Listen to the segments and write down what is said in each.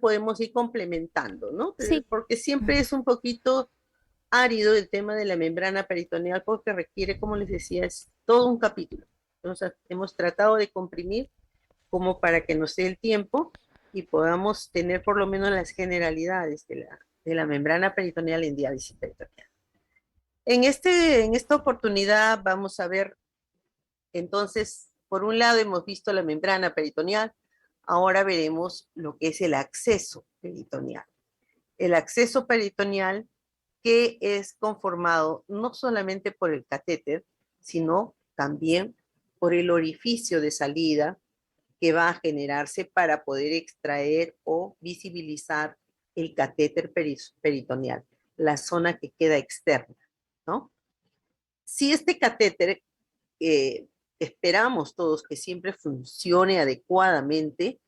podemos ir complementando, ¿no? Sí. Porque siempre es un poquito árido el tema de la membrana peritoneal porque requiere, como les decía, es todo un capítulo. Entonces, hemos tratado de comprimir como para que nos dé el tiempo y podamos tener por lo menos las generalidades de la membrana peritoneal en diálisis peritoneal. En esta oportunidad vamos a ver, entonces, por un lado hemos visto la membrana peritoneal, ahora veremos lo que es el acceso peritoneal. El acceso peritoneal que es conformado no solamente por el catéter, sino también por el orificio de salida que va a generarse para poder extraer o visibilizar el catéter peritoneal, la zona que queda externa, ¿no? Si este catéter eh, esperamos todos que siempre funcione adecuadamente,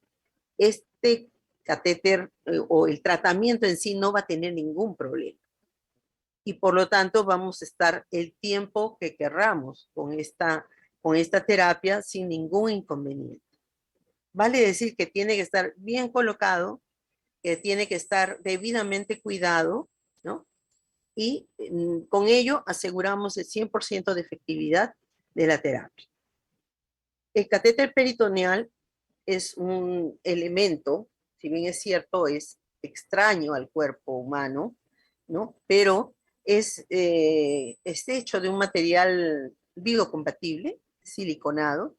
este catéter o el tratamiento en sí no va a tener ningún problema. Y por lo tanto vamos a estar el tiempo que querramos con esta terapia sin ningún inconveniente. Vale decir que tiene que estar bien colocado, que tiene que estar debidamente cuidado, ¿no? Y con ello aseguramos el 100% de efectividad de la terapia. El catéter peritoneal es un elemento, si bien es cierto, es extraño al cuerpo humano, ¿no? Pero es hecho de un material biocompatible, siliconado,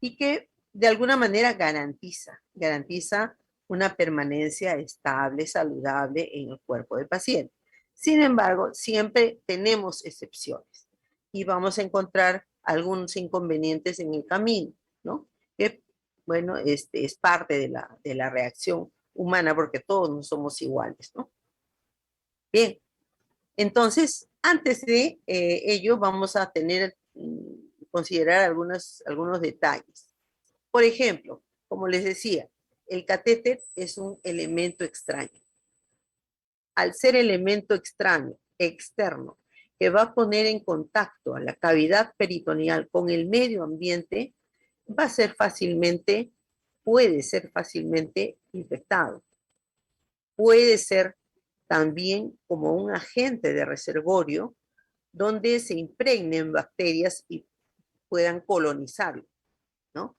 y que de alguna manera garantiza una permanencia estable, saludable en el cuerpo del paciente. Sin embargo, siempre tenemos excepciones y vamos a encontrar algunos inconvenientes en el camino, ¿no? Que, bueno, es parte de la reacción humana porque todos no somos iguales, ¿no? Bien, entonces, antes de ello, vamos a tener, considerar algunos detalles. Por ejemplo, como les decía, el catéter es un elemento extraño. Al ser elemento extraño, externo, que va a poner en contacto a la cavidad peritoneal con el medio ambiente, va a ser fácilmente, puede ser fácilmente infectado. Puede ser también como un agente de reservorio donde se impregnen bacterias y puedan colonizarlo, ¿no?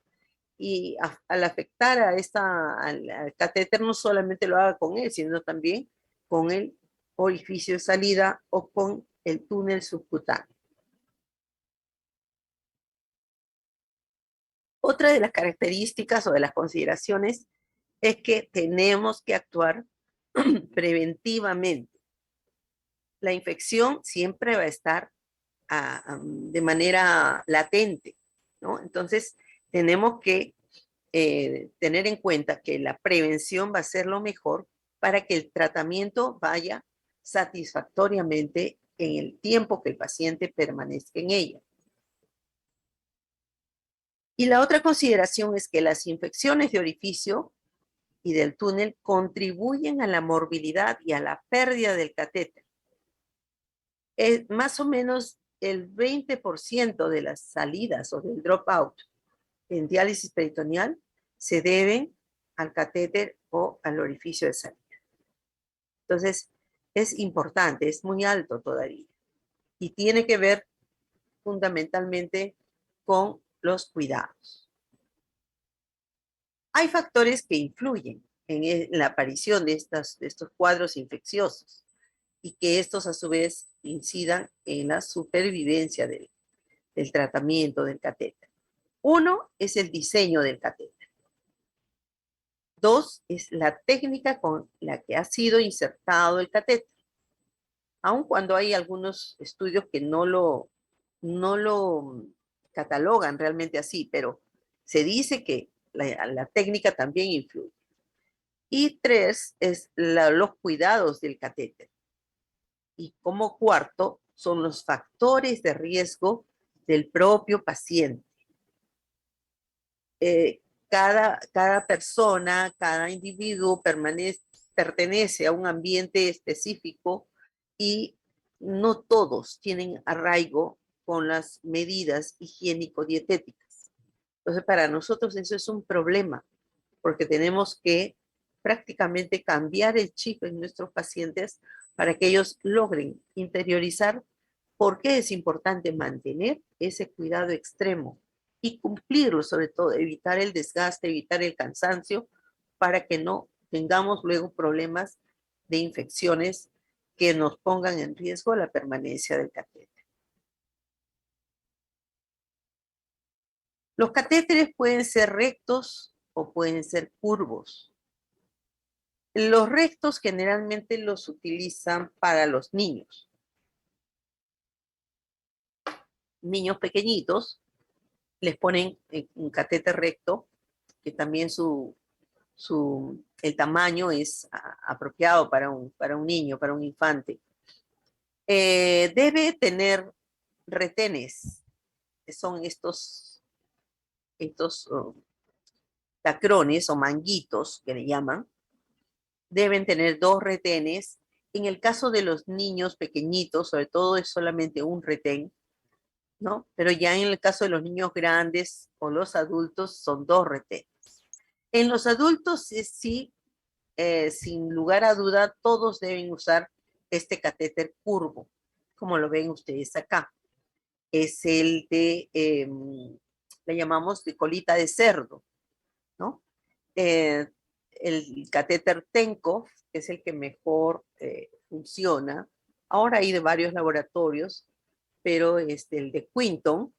Y al afectar al catéter no solamente lo haga con él, sino también con el orificio de salida o con el túnel subcutáneo. Otra de las características o de las consideraciones es que tenemos que actuar preventivamente. La infección siempre va a estar de manera latente, ¿no? Entonces, tenemos que tener en cuenta que la prevención va a ser lo mejor para que el tratamiento vaya satisfactoriamente en el tiempo que el paciente permanezca en ella. Y la otra consideración es que las infecciones de orificio y del túnel contribuyen a la morbilidad y a la pérdida del catéter. Más o menos el 20% de las salidas o del dropout en diálisis peritoneal se deben al catéter o al orificio de salida. Entonces, es importante, es muy alto todavía y tiene que ver fundamentalmente con los cuidados. Hay factores que influyen en la aparición de estos cuadros infecciosos y que estos a su vez incidan en la supervivencia del tratamiento del catéter. Uno es el diseño del catéter. Dos es la técnica con la que ha sido insertado el catéter. Aun cuando hay algunos estudios que no lo catalogan realmente así, pero se dice que la técnica también influye. Y tres es los cuidados del catéter. Y como cuarto son los factores de riesgo del propio paciente. Eh, cada persona, cada individuo pertenece a un ambiente específico y no todos tienen arraigo con las medidas higiénico-dietéticas. Entonces, para nosotros eso es un problema, porque tenemos que prácticamente cambiar el chip en nuestros pacientes para que ellos logren interiorizar por qué es importante mantener ese cuidado extremo y cumplirlo, sobre todo, evitar el desgaste, evitar el cansancio, para que no tengamos luego problemas de infecciones que nos pongan en riesgo la permanencia del catéter. Los catéteres pueden ser rectos o pueden ser curvos. Los rectos generalmente los utilizan para los niños. Niños pequeñitos les ponen un catéter recto, que también el tamaño es apropiado para un niño, para un infante. Debe tener retenes, que son estos tacrones o manguitos que le llaman. Deben tener dos retenes. En el caso de los niños pequeñitos, sobre todo es solamente un retén, ¿no? Pero ya en el caso de los niños grandes o los adultos son dos retenes. En los adultos sí, sin lugar a duda, todos deben usar este catéter curvo, como lo ven ustedes acá. Es el le llamamos de colita de cerdo, ¿no? Eh, el catéter Tenkov, que es el que mejor funciona. Ahora hay de varios laboratorios, pero el de Quinton,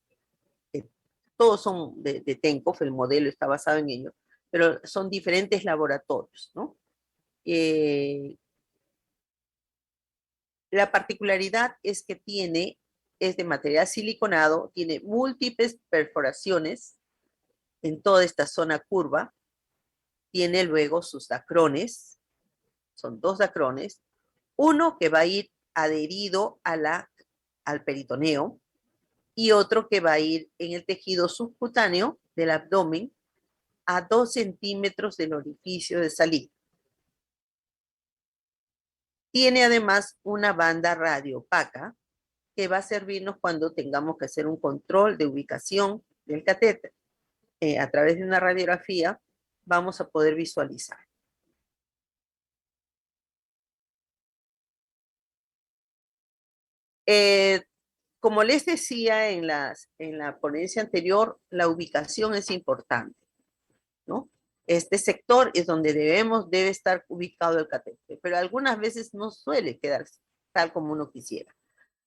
todos son de Tenkov, el modelo está basado en ello, pero son diferentes laboratorios, ¿no? Eh, la particularidad es que es de material siliconado, tiene múltiples perforaciones en toda esta zona curva, tiene luego sus dacrones, son dos dacrones, uno que va a ir adherido al peritoneo y otro que va a ir en el tejido subcutáneo del abdomen a 2 centímetros del orificio de salida. Tiene además una banda radioopaca que va a servirnos cuando tengamos que hacer un control de ubicación del catéter. A través de una radiografía vamos a poder visualizar. Eh, Como les decía en la ponencia anterior, la ubicación es importante, ¿no? Este sector es donde debe estar ubicado el catéter, pero algunas veces no suele quedar tal como uno quisiera,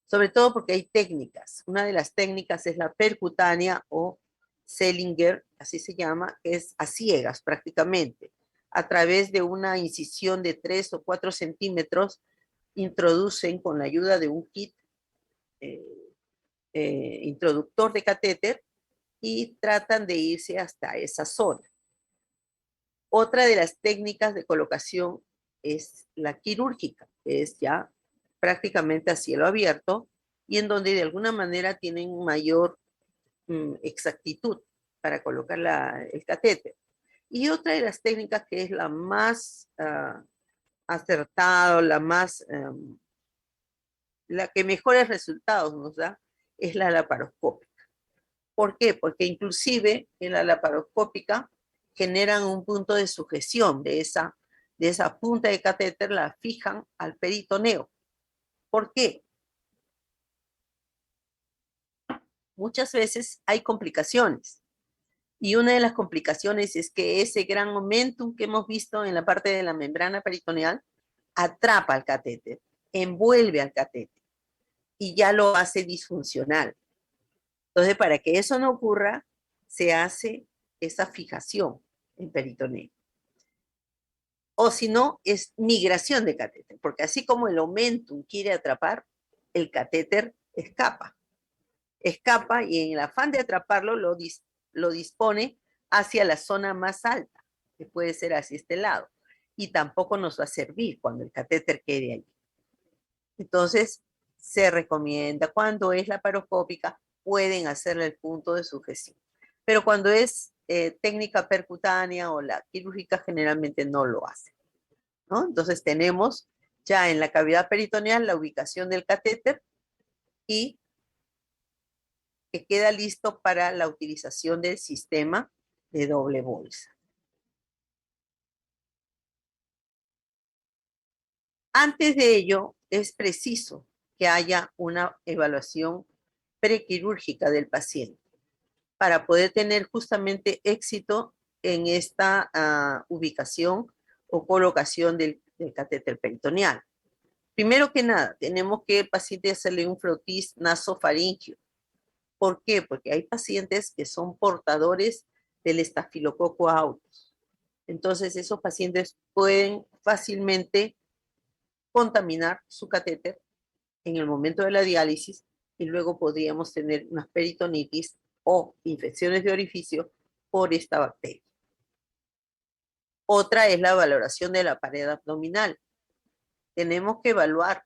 sobre todo porque hay técnicas. Una de las técnicas es la percutánea o Selinger, así se llama, es a ciegas prácticamente. A través de una incisión de 3 o 4 centímetros, introducen con la ayuda de un kit eh, introductor de catéter y tratan de irse hasta esa zona. Otra de las técnicas de colocación es la quirúrgica, que es ya prácticamente a cielo abierto y en donde de alguna manera tienen mayor exactitud para colocar el catéter. Y otra de las técnicas que es la más acertada, la que mejores resultados nos da, es la laparoscópica. ¿Por qué? Porque inclusive en la laparoscópica generan un punto de sujeción de esa punta de catéter, la fijan al peritoneo. ¿Por qué? Muchas veces hay complicaciones. Y una de las complicaciones es que ese gran momentum que hemos visto en la parte de la membrana peritoneal atrapa al catéter, envuelve al catéter y ya lo hace disfuncional. Entonces, para que eso no ocurra, se hace esa fijación en peritoneo. O si no, es migración de catéter, porque así como el momentum quiere atrapar, el catéter escapa y en el afán de atraparlo lo dispone hacia la zona más alta, que puede ser hacia este lado, y tampoco nos va a servir cuando el catéter quede allí. Entonces, se recomienda cuando es laparoscópica, pueden hacerle el punto de sujeción. Pero cuando es técnica percutánea o la quirúrgica, generalmente no lo hace, ¿no? Entonces, tenemos ya en la cavidad peritoneal la ubicación del catéter y que queda listo para la utilización del sistema de doble bolsa. Antes de ello, es preciso que haya una evaluación prequirúrgica del paciente para poder tener justamente éxito en esta ubicación o colocación del catéter peritoneal. Primero que nada, tenemos que el paciente hacerle un frotis nasofaríngeo. ¿Por qué? Porque hay pacientes que son portadores del estafilococo aureus. Entonces, esos pacientes pueden fácilmente contaminar su catéter en el momento de la diálisis y luego podríamos tener una peritonitis o infecciones de orificio por esta bacteria. Otra es la valoración de la pared abdominal. Tenemos que evaluar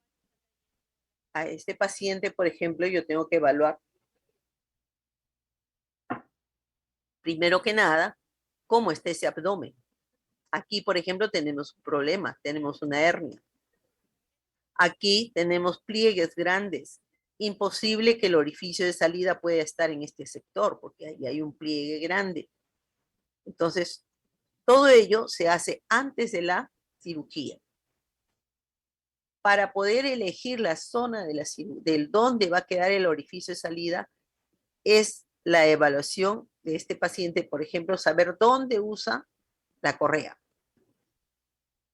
a este paciente, por ejemplo, yo tengo que evaluar primero que nada cómo está ese abdomen. Aquí, por ejemplo, tenemos un problema, tenemos una hernia. Aquí tenemos pliegues grandes. Imposible que el orificio de salida pueda estar en este sector, porque ahí hay un pliegue grande. Entonces, todo ello se hace antes de la cirugía. Para poder elegir la zona del dónde va a quedar el orificio de salida, es la evaluación de este paciente, por ejemplo, saber dónde usa la correa,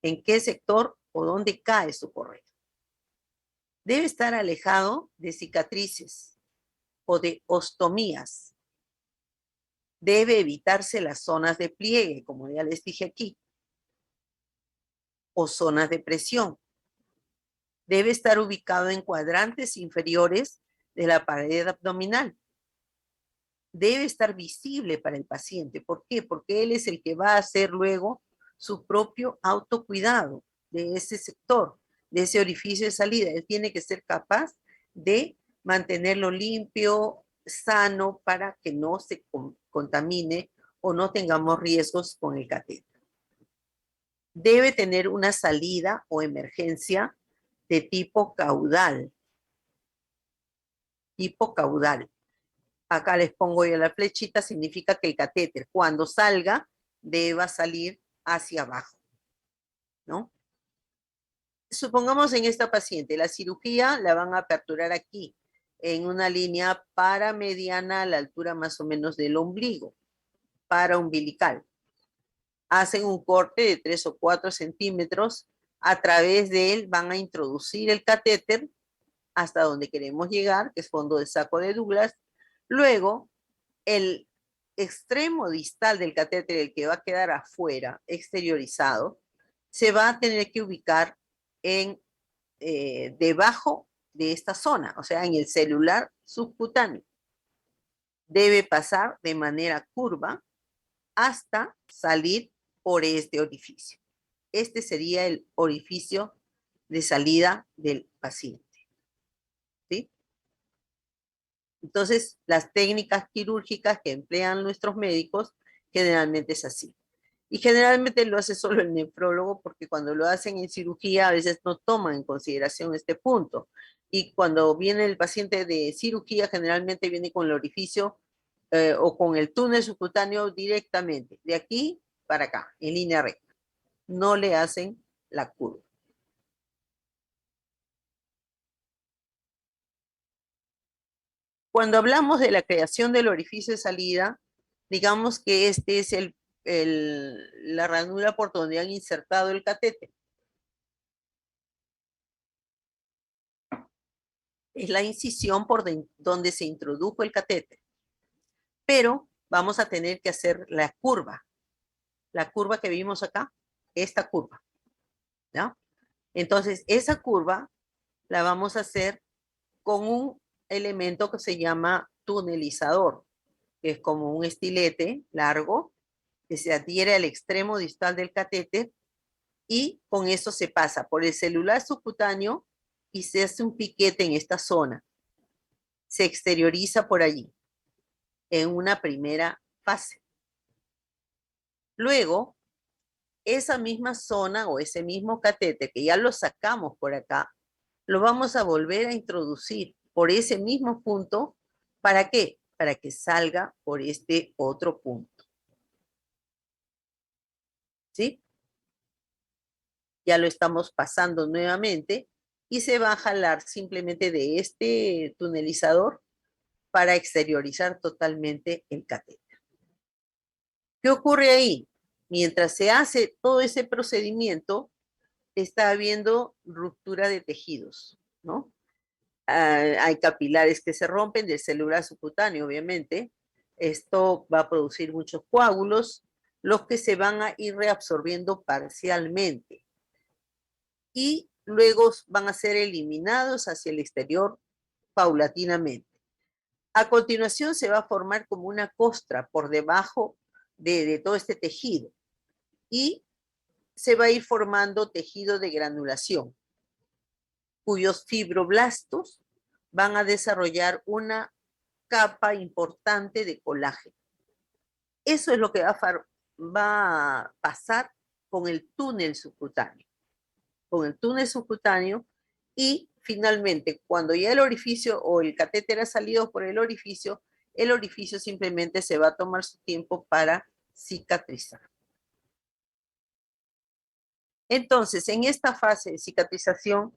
en qué sector o dónde cae su correa. Debe estar alejado de cicatrices o de ostomías. Debe evitarse las zonas de pliegue, como ya les dije aquí, o zonas de presión. Debe estar ubicado en cuadrantes inferiores de la pared abdominal. Debe estar visible para el paciente. ¿Por qué? Porque él es el que va a hacer luego su propio autocuidado de ese sector, de ese orificio de salida. Él tiene que ser capaz de mantenerlo limpio, sano, para que no se contamine o no tengamos riesgos con el catéter. Debe tener una salida o emergencia de tipo caudal. Tipo caudal. Acá les pongo yo la flechita, significa que el catéter cuando salga deba salir hacia abajo, ¿no? Supongamos en esta paciente, la cirugía la van a aperturar aquí, en una línea paramediana a la altura más o menos del ombligo, paraumbilical. Hacen un corte de 3 o 4 centímetros, a través de él van a introducir el catéter hasta donde queremos llegar, que es fondo de saco de Douglas. Luego, el extremo distal del catéter, el que va a quedar afuera, exteriorizado, se va a tener que ubicar en debajo de esta zona, o sea, en el celular subcutáneo. Debe pasar de manera curva hasta salir por este orificio. Este sería el orificio de salida del paciente, ¿sí? Entonces, las técnicas quirúrgicas que emplean nuestros médicos generalmente es así. Y generalmente lo hace solo el nefrólogo porque cuando lo hacen en cirugía a veces no toman en consideración este punto. Y cuando viene el paciente de cirugía generalmente viene con el orificio o con el túnel subcutáneo directamente, de aquí para acá, en línea recta. No le hacen la curva. Cuando hablamos de la creación del orificio de salida, digamos que este es la ranura por donde han insertado el catéter. Es la incisión por donde se introdujo el catéter. Pero vamos a tener que hacer la curva que vimos acá, esta curva, ¿no? Entonces, esa curva la vamos a hacer con un elemento que se llama tunelizador, que es como un estilete largo que se adhiere al extremo distal del catéter y con eso se pasa por el celular subcutáneo y se hace un piquete en esta zona. Se exterioriza por allí en una primera fase. Luego, esa misma zona o ese mismo catéter que ya lo sacamos por acá, lo vamos a volver a introducir por ese mismo punto. ¿Para qué? Para que salga por este otro punto. ¿Sí? ya lo estamos pasando nuevamente y se va a jalar simplemente de este tunelizador para exteriorizar totalmente el catéter. ¿Qué ocurre ahí? Mientras se hace todo ese procedimiento, está habiendo ruptura de tejidos, ¿no? Hay capilares que se rompen del celular subcutáneo, obviamente. Esto va a producir muchos coágulos, los que se van a ir reabsorbiendo parcialmente y luego van a ser eliminados hacia el exterior paulatinamente. A continuación se va a formar como una costra por debajo de todo este tejido y se va a ir formando tejido de granulación, cuyos fibroblastos van a desarrollar una capa importante de colágeno. Eso es lo que va a pasar con el túnel subcutáneo. Con el túnel subcutáneo y finalmente, cuando ya el orificio o el catéter ha salido por el orificio simplemente se va a tomar su tiempo para cicatrizar. Entonces, en esta fase de cicatrización,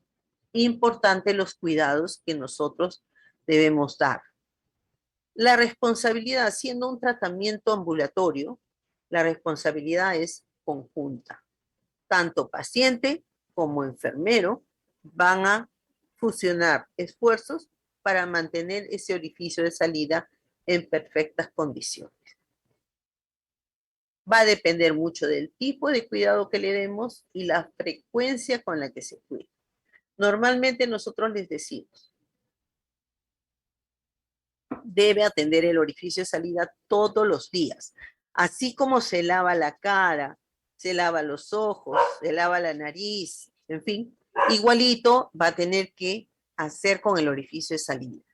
importante los cuidados que nosotros debemos dar. La responsabilidad, siendo un tratamiento ambulatorio, la responsabilidad es conjunta. Tanto paciente como enfermero van a fusionar esfuerzos para mantener ese orificio de salida en perfectas condiciones. Va a depender mucho del tipo de cuidado que le demos y la frecuencia con la que se cuide. Normalmente nosotros les decimos, debe atender el orificio de salida todos los días, así como se lava la cara, se lava los ojos, se lava la nariz, en fin, igualito va a tener que hacer con el orificio de salida.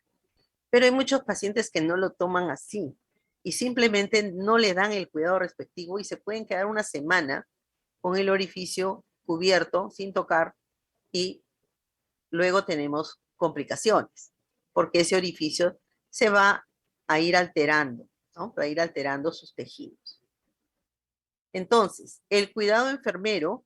Pero hay muchos pacientes que no lo toman así y simplemente no le dan el cuidado respectivo y se pueden quedar una semana con el orificio cubierto, sin tocar, y luego tenemos complicaciones, porque ese orificio se va a ir alterando, ¿no? Va a ir alterando sus tejidos. Entonces, el cuidado enfermero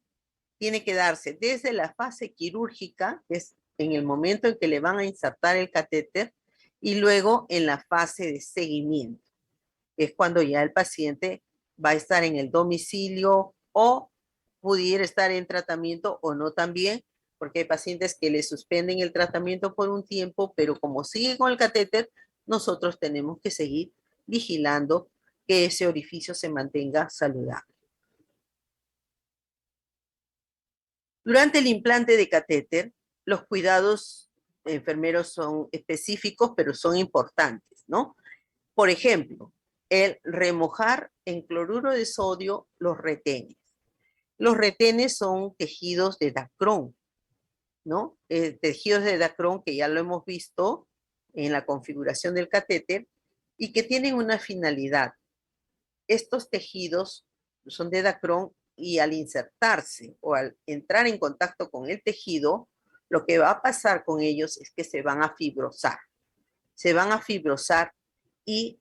tiene que darse desde la fase quirúrgica, que es en el momento en que le van a insertar el catéter, y luego en la fase de seguimiento, que es cuando ya el paciente va a estar en el domicilio o pudiera estar en tratamiento o no también, porque hay pacientes que le suspenden el tratamiento por un tiempo, pero como sigue con el catéter, nosotros tenemos que seguir vigilando que ese orificio se mantenga saludable. Durante el implante de catéter, los cuidados enfermeros son específicos, pero son importantes, ¿no? Por ejemplo, el remojar en cloruro de sodio los retenes. Los retenes son tejidos de Dacron, ¿no? Tejidos de Dacron que ya lo hemos visto en la configuración del catéter y que tienen una finalidad. Estos tejidos son de Dacron y al insertarse o al entrar en contacto con el tejido, lo que va a pasar con ellos es que se van a fibrosar. Se van a fibrosar y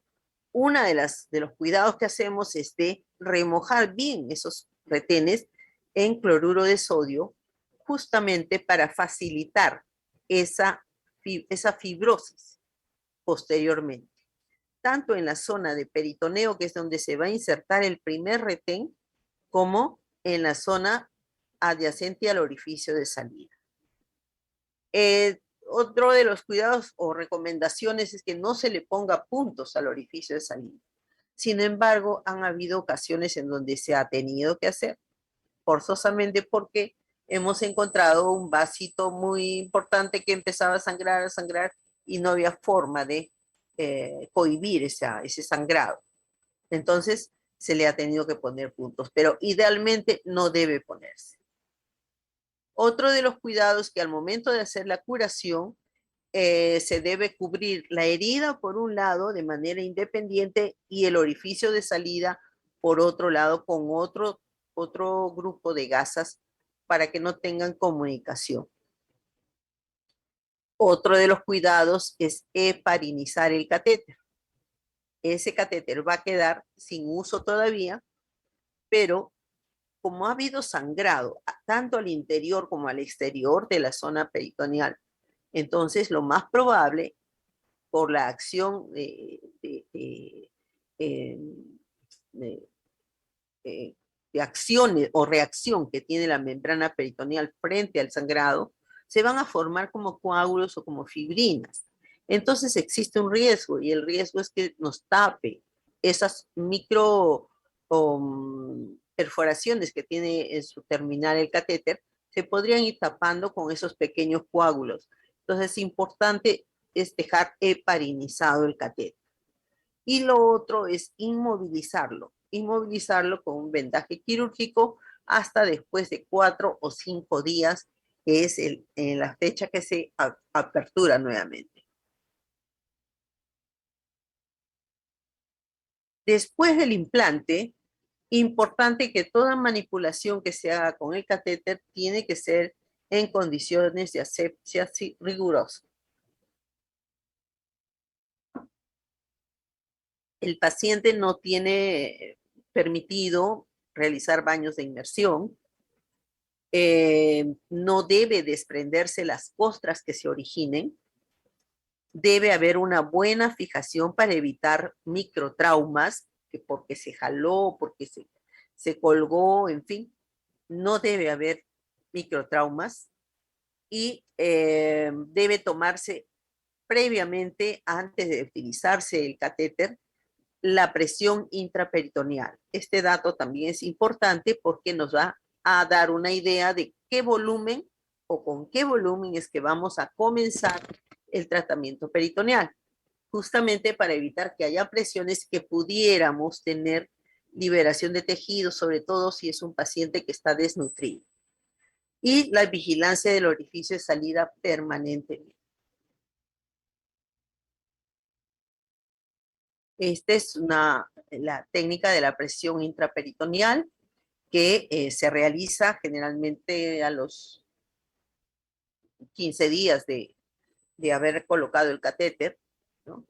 una de los cuidados que hacemos es de remojar bien esos retenes en cloruro de sodio, justamente para facilitar esa fibrosis posteriormente, tanto en la zona de peritoneo, que es donde se va a insertar el primer retén, como en la zona adyacente al orificio de salida. Otro de los cuidados o recomendaciones es que no se le ponga puntos al orificio de salida. Sin embargo, han habido ocasiones en donde se ha tenido que hacer, forzosamente porque hemos encontrado un vasito muy importante que empezaba a sangrar y no había forma de cohibir ese sangrado. Entonces, se le ha tenido que poner puntos, pero idealmente no debe ponerse. Otro de los cuidados que al momento de hacer la curación se debe cubrir la herida por un lado de manera independiente y el orificio de salida por otro lado con otro grupo de gasas para que no tengan comunicación. Otro de los cuidados es heparinizar el catéter. Ese catéter va a quedar sin uso todavía, pero como ha habido sangrado tanto al interior como al exterior de la zona peritoneal, entonces lo más probable, por la acción eh, de, eh, de acciones o reacción que tiene la membrana peritoneal frente al sangrado, se van a formar como coágulos o como fibrinas. Entonces existe un riesgo y el riesgo es que nos tape esas micro perforaciones que tiene en su terminal el catéter, se podrían ir tapando con esos pequeños coágulos. Entonces es importante es dejar heparinizado el catéter. Y lo otro es inmovilizarlo con un vendaje quirúrgico hasta después de 4 o 5 días, que es en la fecha que se apertura nuevamente. Después del implante, importante que toda manipulación que se haga con el catéter tiene que ser en condiciones de asepsia rigurosa. El paciente no tiene permitido realizar baños de inmersión, no debe desprenderse las costras que se originen, debe haber una buena fijación para evitar microtraumas, que porque se jaló, porque se colgó, en fin, no debe haber microtraumas y debe tomarse previamente, antes de utilizarse el catéter, la presión intraperitoneal. Este dato también es importante porque nos va a dar una idea de qué volumen o con qué volumen es que vamos a comenzar el tratamiento peritoneal, justamente para evitar que haya presiones que pudiéramos tener liberación de tejido, sobre todo si es un paciente que está desnutrido. Y la vigilancia del orificio de salida permanentemente. Esta es la técnica de la presión intraperitoneal que se realiza generalmente a los 15 días de haber colocado el catéter, ¿no?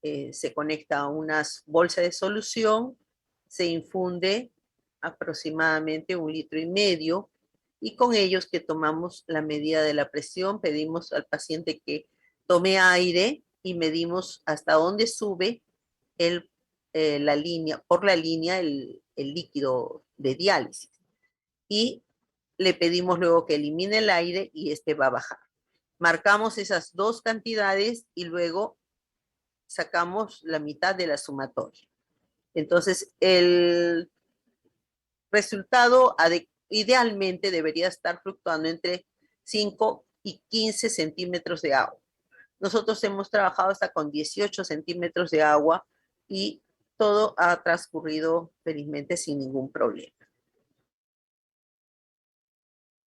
Se conecta a unas bolsas de solución, se infunde aproximadamente 1,5 litros y con ellos que tomamos la medida de la presión, pedimos al paciente que tome aire y medimos hasta dónde sube por la línea el líquido de diálisis. Y le pedimos luego que elimine el aire y este va a bajar. Marcamos esas dos cantidades y luego sacamos la mitad de la sumatoria. Entonces, el resultado idealmente debería estar fluctuando entre 5 y 15 centímetros de agua. Nosotros hemos trabajado hasta con 18 centímetros de agua y todo ha transcurrido felizmente sin ningún problema.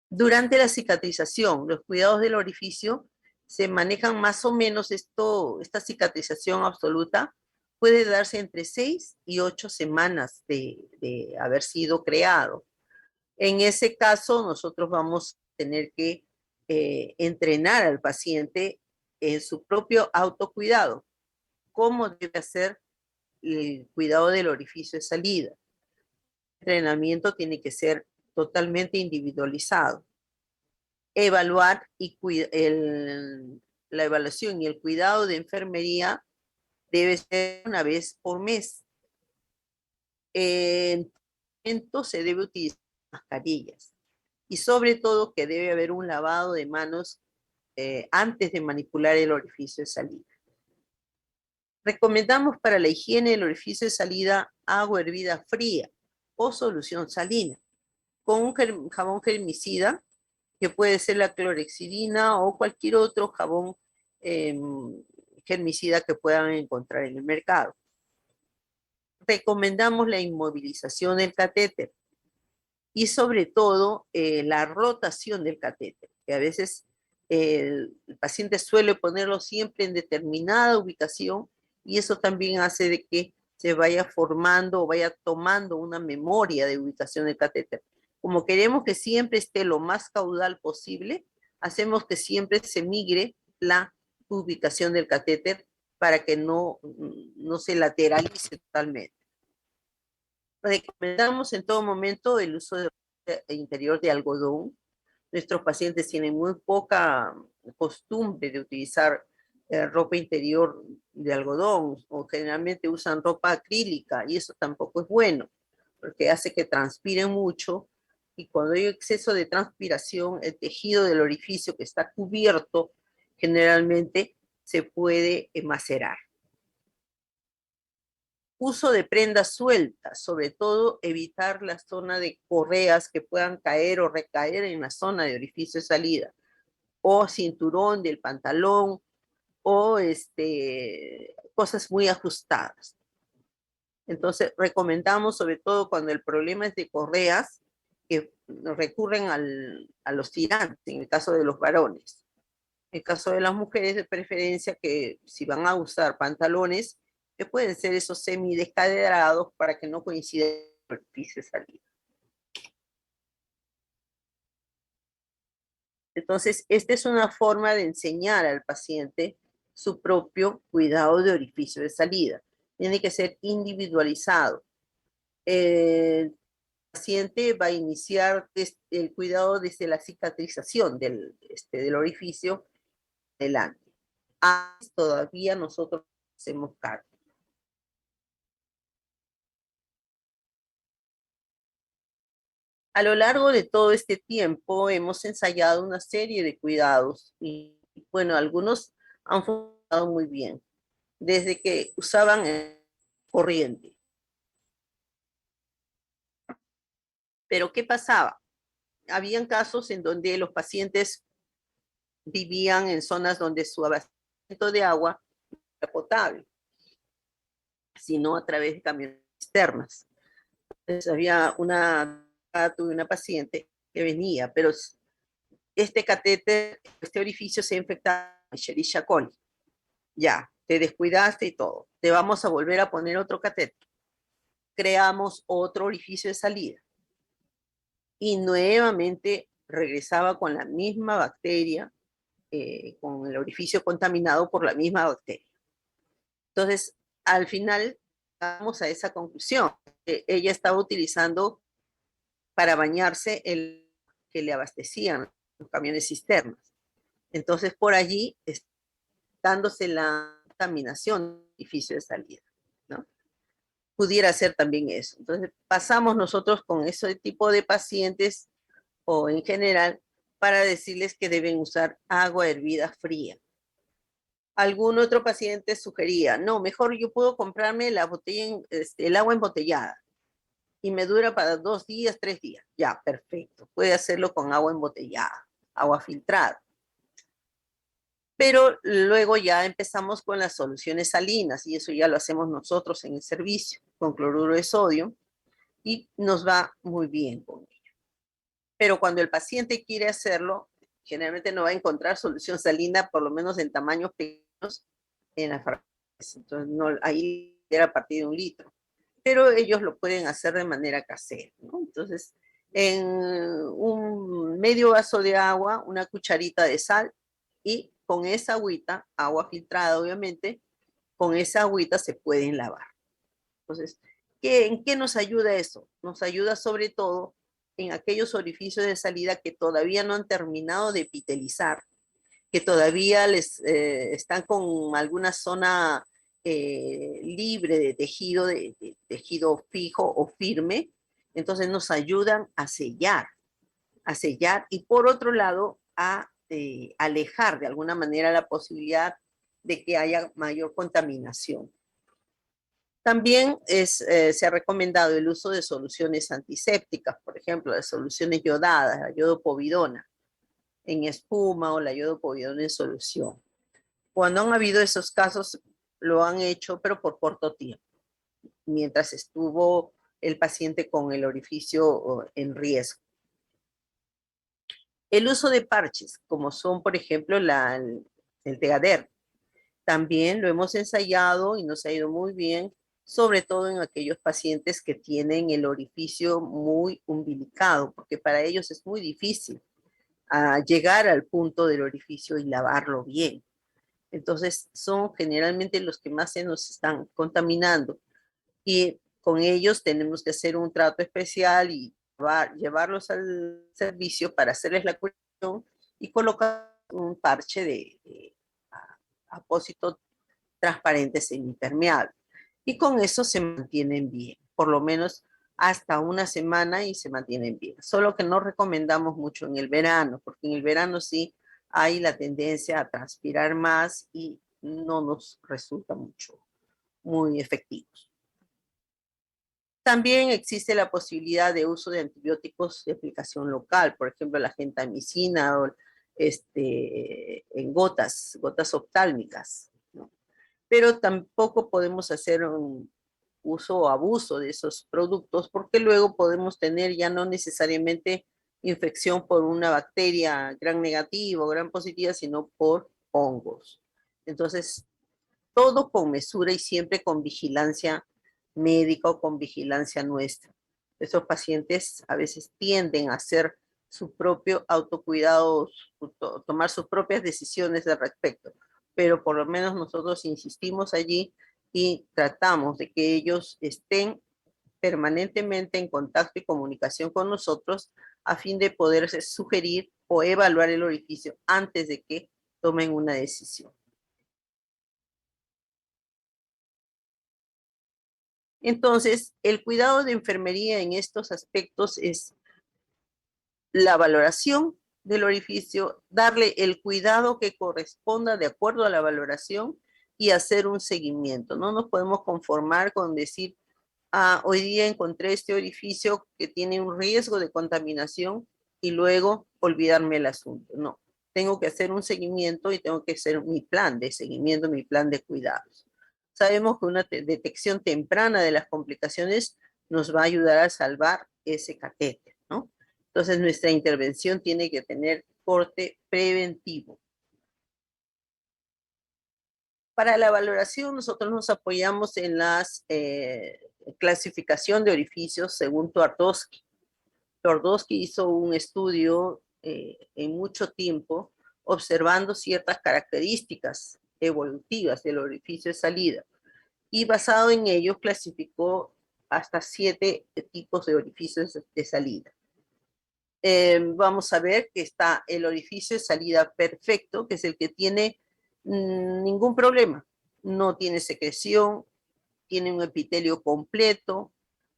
Durante la cicatrización, los cuidados del orificio se manejan más o menos esta cicatrización absoluta puede darse entre 6 y 8 semanas de haber sido creado. En ese caso, nosotros vamos a tener que entrenar al paciente en su propio autocuidado, cómo debe hacer el cuidado del orificio de salida. El entrenamiento tiene que ser totalmente individualizado. Evaluar la evaluación y el cuidado de enfermería debe ser una vez por mes. Entonces se debe utilizar mascarillas y sobre todo que debe haber un lavado de manos antes de manipular el orificio de salida. Recomendamos para la higiene del orificio de salida agua hervida fría o solución salina con un jabón germicida, que puede ser la clorhexidina o cualquier otro jabón germicida que puedan encontrar en el mercado. Recomendamos la inmovilización del catéter y sobre todo la rotación del catéter, que a veces el paciente suele ponerlo siempre en determinada ubicación y eso también hace de que se vaya formando o vaya tomando una memoria de ubicación del catéter. Como queremos que siempre esté lo más caudal posible, hacemos que siempre se migre la ubicación del catéter para que no se lateralice totalmente. Recomendamos en todo momento el uso de interior de algodón. Nuestros pacientes tienen muy poca costumbre de utilizar ropa interior de algodón o generalmente usan ropa acrílica y eso tampoco es bueno porque hace que transpiren mucho y cuando hay exceso de transpiración, el tejido del orificio que está cubierto generalmente se puede macerar. Uso de prendas sueltas, sobre todo evitar la zona de correas que puedan caer o recaer en la zona de orificio de salida, o cinturón del pantalón, o cosas muy ajustadas. Entonces, recomendamos, sobre todo cuando el problema es de correas, que recurren a los tirantes, en el caso de los varones. En el caso de las mujeres, de preferencia que si van a usar pantalones, que pueden ser esos semidescaderados para que no coincida con el piso de salida. Entonces, esta es una forma de enseñar al paciente su propio cuidado de orificio de salida. Tiene que ser individualizado. El paciente va a iniciar el cuidado desde la cicatrización del orificio delante. Todavía nosotros hacemos cargo. A lo largo de todo este tiempo hemos ensayado una serie de cuidados y bueno, algunos han funcionado muy bien, desde que usaban corriente. Pero ¿qué pasaba? Habían casos en donde los pacientes vivían en zonas donde su abastecimiento de agua era potable, sino a través de camiones cisternas. Entonces había tuve una paciente que venía, pero este catéter, este orificio se infectaba con Escherichia coli. Ya, te descuidaste y todo. Te vamos a volver a poner otro catéter. Creamos otro orificio de salida. Y nuevamente regresaba con la misma bacteria, con el orificio contaminado por la misma bacteria. Entonces, al final, llegamos a esa conclusión. Ella estaba utilizando para bañarse el que le abastecían los camiones cisternas. Entonces, por allí, dándose la contaminación del edificio de salida, ¿no? Pudiera ser también eso. Entonces, pasamos nosotros con ese tipo de pacientes o en general para decirles que deben usar agua hervida fría. Algún otro paciente sugería, no, mejor yo puedo comprarme la botella, el agua embotellada y me dura para 2 días, 3 días. Ya, perfecto. Puede hacerlo con agua embotellada, agua filtrada. Pero luego ya empezamos con las soluciones salinas y eso ya lo hacemos nosotros en el servicio con cloruro de sodio y nos va muy bien con ello. Pero cuando el paciente quiere hacerlo, generalmente no va a encontrar solución salina, por lo menos en tamaños pequeños, en la farmacia. Entonces, no, ahí era a partir de 1 litro. Pero ellos lo pueden hacer de manera casera, ¿no? Entonces, en un medio vaso de agua, una cucharita de sal y con esa agüita, agua filtrada obviamente, con esa agüita se pueden lavar. Entonces, ¿en qué nos ayuda eso? Nos ayuda sobre todo en aquellos orificios de salida que todavía no han terminado de epitelizar, que todavía les están con alguna zona libre de tejido fijo o firme, entonces nos ayudan a sellar y por otro lado a alejar de alguna manera la posibilidad de que haya mayor contaminación. También se ha recomendado el uso de soluciones antisépticas, por ejemplo, las soluciones yodadas, la yodopovidona en espuma o la yodopovidona en solución. Cuando han habido esos casos, lo han hecho, pero por corto tiempo, mientras estuvo el paciente con el orificio en riesgo. El uso de parches, como son, por ejemplo, el Tegader, también lo hemos ensayado y nos ha ido muy bien, sobre todo en aquellos pacientes que tienen el orificio muy umbilicado, porque para ellos es muy difícil llegar al punto del orificio y lavarlo bien. Entonces, son generalmente los que más se nos están contaminando. Y con ellos tenemos que hacer un trato especial y llevarlos al servicio para hacerles la curación y colocar un parche de apósito transparente semipermeable. Y con eso se mantienen bien, por lo menos hasta una semana y se mantienen bien. Solo que no recomendamos mucho en el verano, porque en el verano sí hay la tendencia a transpirar más y no nos resulta mucho, muy efectivos. También existe la posibilidad de uso de antibióticos de aplicación local, por ejemplo, la gentamicina o en gotas oftálmicas, ¿no? Pero tampoco podemos hacer un uso o abuso de esos productos porque luego podemos tener ya no necesariamente infección por una bacteria gran negativa o gran positiva, sino por hongos. Entonces, todo con mesura y siempre con vigilancia médica o con vigilancia nuestra. Esos pacientes a veces tienden a hacer su propio autocuidado, tomar sus propias decisiones al respecto, pero por lo menos nosotros insistimos allí y tratamos de que ellos estén permanentemente en contacto y comunicación con nosotros a fin de poder sugerir o evaluar el orificio antes de que tomen una decisión. Entonces, el cuidado de enfermería en estos aspectos es la valoración del orificio, darle el cuidado que corresponda de acuerdo a la valoración y hacer un seguimiento. No nos podemos conformar con decir, hoy día encontré este orificio que tiene un riesgo de contaminación y luego olvidarme el asunto. No, tengo que hacer un seguimiento y tengo que hacer mi plan de seguimiento, mi plan de cuidados. Sabemos que una detección temprana de las complicaciones nos va a ayudar a salvar ese catéter, ¿no? Entonces nuestra intervención tiene que tener corte preventivo. Para la valoración nosotros nos apoyamos en la clasificación de orificios según Twardowski. Twardowski hizo un estudio en mucho tiempo observando ciertas características evolutivas del orificio de salida y basado en ello clasificó hasta 7 tipos de orificios de salida. Vamos a ver que está el orificio de salida perfecto, que es el que tiene ningún problema. No tiene secreción, tiene un epitelio completo,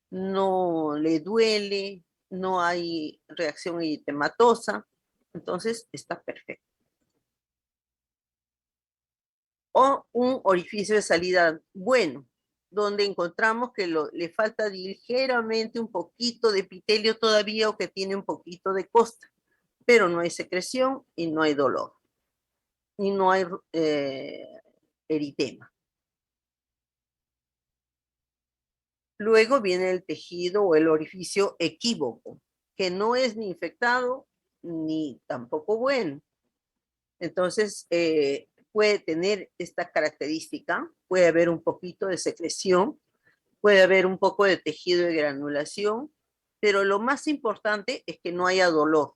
no le duele, no hay reacción eritematosa, entonces está perfecto. O un orificio de salida bueno, donde encontramos que le falta ligeramente un poquito de epitelio todavía o que tiene un poquito de costra, pero no hay secreción y no hay dolor, y no hay eritema. Luego viene el tejido o el orificio equívoco, que no es ni infectado ni tampoco bueno. Entonces, puede tener esta característica, puede haber un poquito de secreción, puede haber un poco de tejido de granulación, pero lo más importante es que no haya dolor.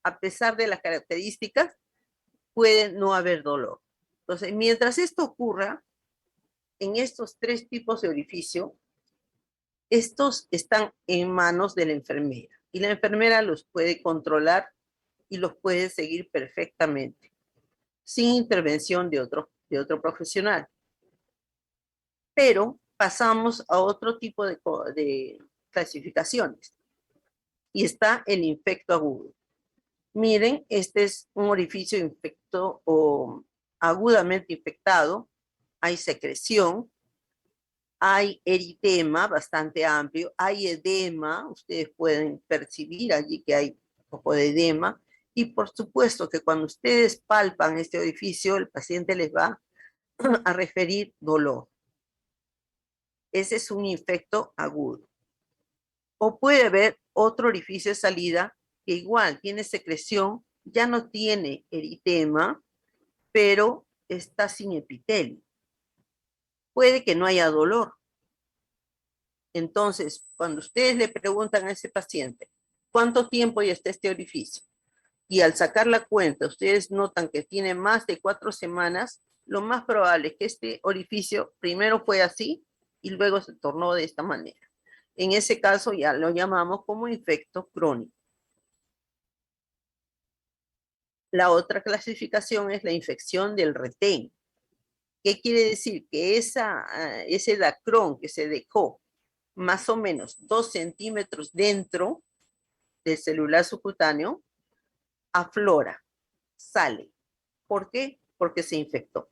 A pesar de las características, puede no haber dolor. Entonces, mientras esto ocurra, en estos 3 tipos de orificio, estos están en manos de la enfermera y la enfermera los puede controlar y los puede seguir perfectamente, sin intervención de otro profesional. Pero pasamos a otro tipo de clasificaciones y está el infecto agudo. Miren, este es un orificio infecto o agudamente infectado, hay secreción, hay eritema bastante amplio, hay edema, ustedes pueden percibir allí que hay un poco de edema, y por supuesto que cuando ustedes palpan este orificio, el paciente les va a referir dolor. Ese es un infecto agudo. O puede haber otro orificio de salida que igual tiene secreción, ya no tiene eritema, pero está sin epitelio. Puede que no haya dolor. Entonces, cuando ustedes le preguntan a ese paciente, ¿cuánto tiempo ya está este orificio? Y al sacar la cuenta, ustedes notan que tiene más de 4 semanas, lo más probable es que este orificio primero fue así y luego se tornó de esta manera. En ese caso ya lo llamamos como infecto crónico. La otra clasificación es la infección del retén. ¿Qué quiere decir? Que ese dacrón que se dejó más o menos 2 centímetros dentro del celular subcutáneo aflora, sale. ¿Por qué? Porque se infectó.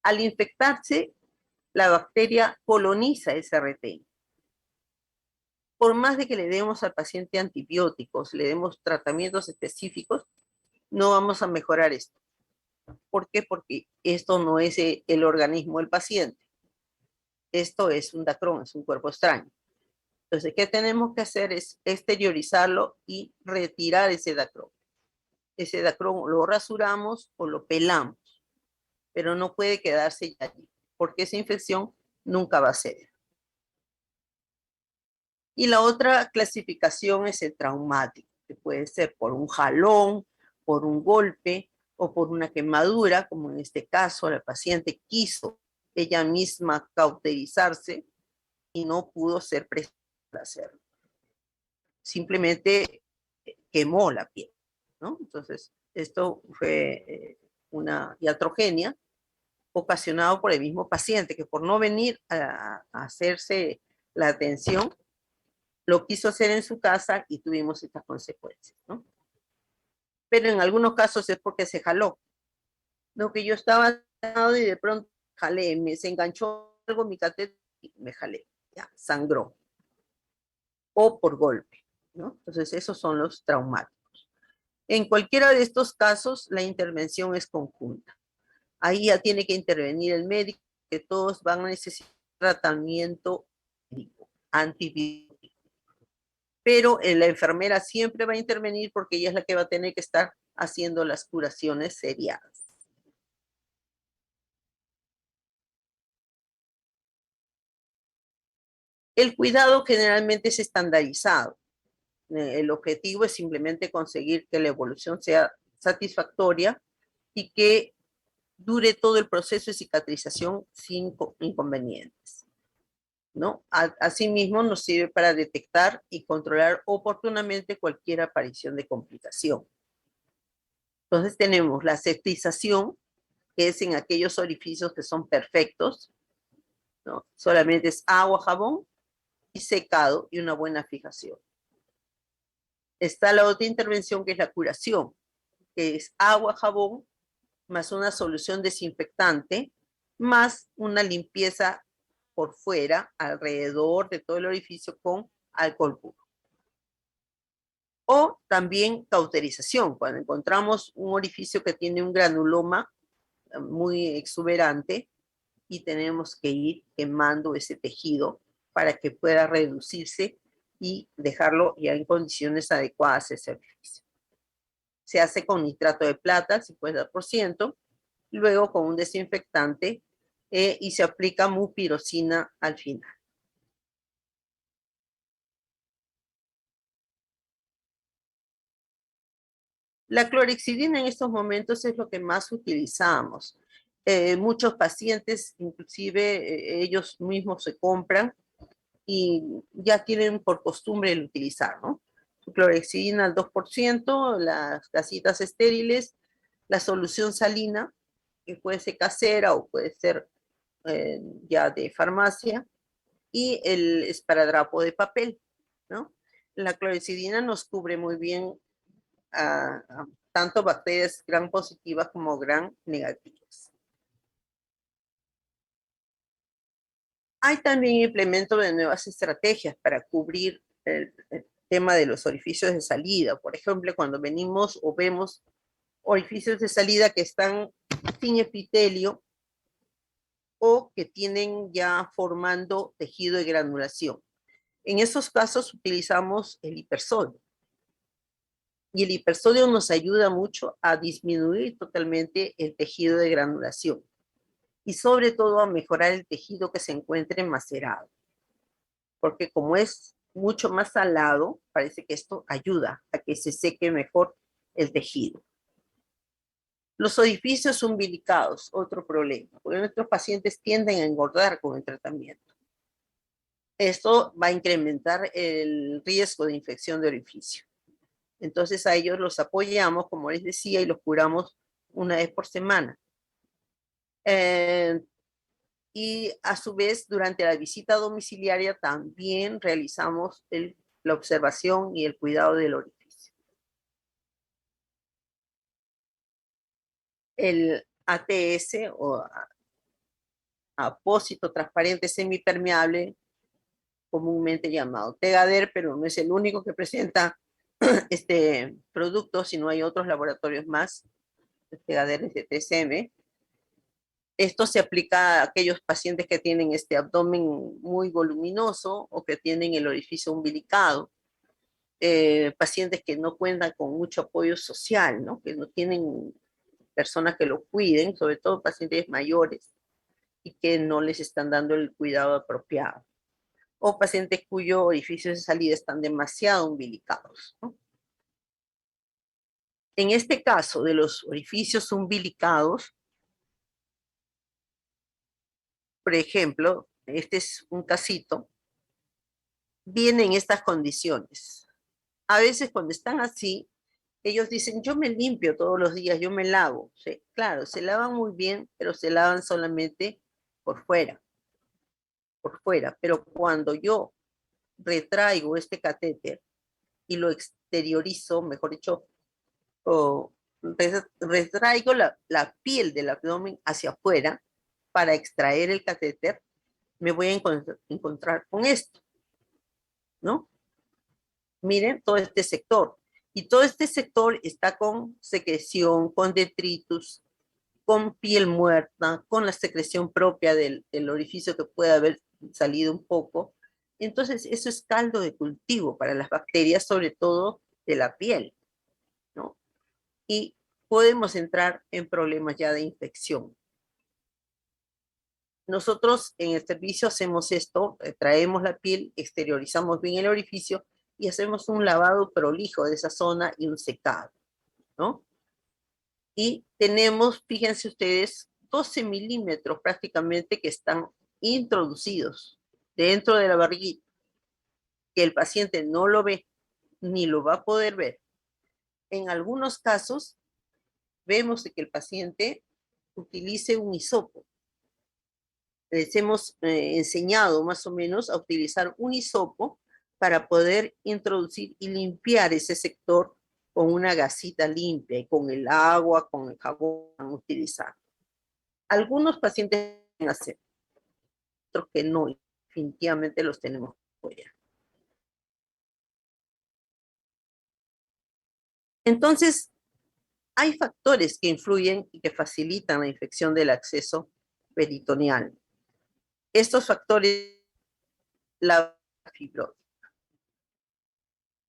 Al infectarse, la bacteria coloniza ese retén. Por más de que le demos al paciente antibióticos, le demos tratamientos específicos, no vamos a mejorar esto. ¿Por qué? Porque esto no es el organismo del paciente. Esto es un dacrón, es un cuerpo extraño. Entonces, ¿qué tenemos que hacer? Es exteriorizarlo y retirar ese dacrón. Ese dacrón lo rasuramos o lo pelamos, pero no puede quedarse allí, porque esa infección nunca va a ceder. Y la otra clasificación es el traumático, que puede ser por un jalón, por un golpe o por una quemadura, como en este caso la paciente quiso ella misma cauterizarse y no pudo ser prestada para hacerlo. Simplemente quemó la piel, ¿no? Entonces, esto fue una iatrogenia ocasionado por el mismo paciente, que por no venir a hacerse la atención, lo quiso hacer en su casa y tuvimos estas consecuencias, ¿no? Pero en algunos casos es porque se jaló, ¿no? Que yo estaba y de pronto jalé, se enganchó algo en mi catéter y me jalé, ya, sangró. O por golpe, ¿no? Entonces, esos son los traumáticos. En cualquiera de estos casos, la intervención es conjunta. Ahí ya tiene que intervenir el médico, que todos van a necesitar tratamiento médico, antibiótico. Pero la enfermera siempre va a intervenir porque ella es la que va a tener que estar haciendo las curaciones seriadas. El cuidado generalmente es estandarizado. El objetivo es simplemente conseguir que la evolución sea satisfactoria y que dure todo el proceso de cicatrización sin inconvenientes, ¿no? Asimismo, nos sirve para detectar y controlar oportunamente cualquier aparición de complicación. Entonces tenemos la septización, que es en aquellos orificios que son perfectos, ¿no? Solamente es agua, jabón y secado y una buena fijación. Está la otra intervención que es la curación, que es agua, jabón, más una solución desinfectante, más una limpieza por fuera, alrededor de todo el orificio con alcohol puro. O también cauterización, cuando encontramos un orificio que tiene un granuloma muy exuberante y tenemos que ir quemando ese tejido para que pueda reducirse y dejarlo ya en condiciones adecuadas ese orificio. Se hace con nitrato de plata, 50%, luego con un desinfectante y se aplica mupirocina al final. La clorexidina en estos momentos es lo que más utilizamos. Muchos pacientes, inclusive ellos mismos se compran y ya tienen por costumbre el utilizar, ¿no? Su clorexidina al 2%, las gasitas estériles, la solución salina, que puede ser casera o puede ser ya de farmacia, y el esparadrapo de papel, ¿no? La clorexidina nos cubre muy bien a tanto bacterias gram positivas como gram negativas. Hay también implemento de nuevas estrategias para cubrir el tema de los orificios de salida. Por ejemplo, cuando venimos o vemos orificios de salida que están sin epitelio o que tienen ya formando tejido de granulación. En esos casos utilizamos el hipersodio. Y el hipersodio nos ayuda mucho a disminuir totalmente el tejido de granulación y sobre todo a mejorar el tejido que se encuentre macerado. Porque como es mucho más salado, parece que esto ayuda a que se seque mejor el tejido. Los orificios umbilicados, otro problema, porque nuestros pacientes tienden a engordar con el tratamiento. Esto va a incrementar el riesgo de infección de orificio. Entonces a ellos los apoyamos, como les decía, y los curamos una vez por semana. Y a su vez, durante la visita domiciliaria también realizamos la observación y el cuidado del orificio. El ATS o apósito transparente semipermeable, comúnmente llamado Tegader, pero no es el único que presenta este producto, sino hay otros laboratorios más. Tegader es de TCM. Esto se aplica a aquellos pacientes que tienen este abdomen muy voluminoso o que tienen el orificio umbilicado, pacientes que no cuentan con mucho apoyo social, ¿no? Que no tienen personas que lo cuiden, sobre todo pacientes mayores y que no les están dando el cuidado apropiado, o pacientes cuyos orificios de salida están demasiado umbilicados, ¿no? En este caso de los orificios umbilicados, por ejemplo, este es un casito, vienen estas condiciones. A veces cuando están así, ellos dicen, yo me limpio todos los días, yo me lavo. Sí, claro, se lavan muy bien, pero se lavan solamente por fuera, por fuera. Pero cuando yo retraigo este catéter y lo exteriorizo, mejor dicho, o retraigo la piel del abdomen hacia afuera para extraer el catéter, me voy a encontrar con esto, ¿no? Miren todo este sector. Y todo este sector está con secreción, con detritus, con piel muerta, con la secreción propia del orificio que puede haber salido un poco. Entonces, eso es caldo de cultivo para las bacterias, sobre todo de la piel, ¿no? Y podemos entrar en problemas ya de infección. Nosotros en el servicio hacemos esto, traemos la piel, exteriorizamos bien el orificio y hacemos un lavado prolijo de esa zona y un secado, ¿no? Y tenemos, fíjense ustedes, 12 milímetros prácticamente que están introducidos dentro de la barriguita, que el paciente no lo ve ni lo va a poder ver. En algunos casos vemos que el paciente utilice un hisopo. Les hemos enseñado más o menos a utilizar un hisopo para poder introducir y limpiar ese sector con una gasita limpia y con el agua, con el jabón utilizar. Algunos pacientes pueden hacer, otros que no, definitivamente los tenemos fuera. Entonces, hay factores que influyen y que facilitan la infección del acceso peritoneal. Estos factores, la fibrosis.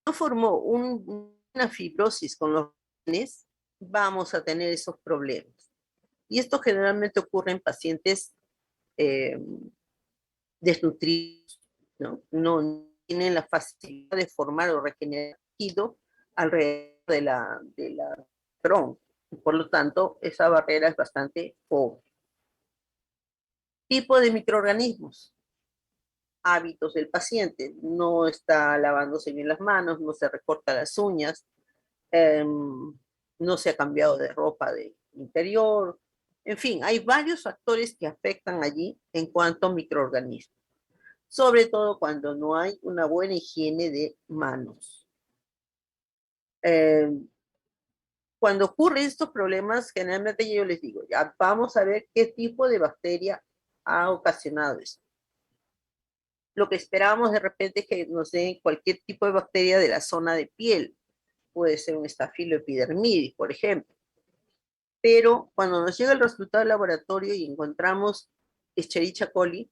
No formó una fibrosis con los genes, vamos a tener esos problemas. Y esto generalmente ocurre en pacientes eh, desnutridos, ¿no? No tienen la facilidad de formar o regenerar tejido alrededor de la tronco. Por lo tanto, esa barrera es bastante pobre. Tipo de microorganismos. Hábitos del paciente. No está lavándose bien las manos, no se recorta las uñas, no se ha cambiado de ropa de interior. En fin, hay varios factores que afectan allí en cuanto a microorganismos, sobre todo cuando no hay una buena higiene de manos. Cuando ocurren estos problemas, generalmente yo les digo, ya vamos a ver qué tipo de bacteria ha ocasionado esto. Lo que esperábamos de repente es que nos den cualquier tipo de bacteria de la zona de piel. Puede ser un Staphyloepidermidis, por ejemplo. Pero cuando nos llega el resultado del laboratorio y encontramos Escherichia coli,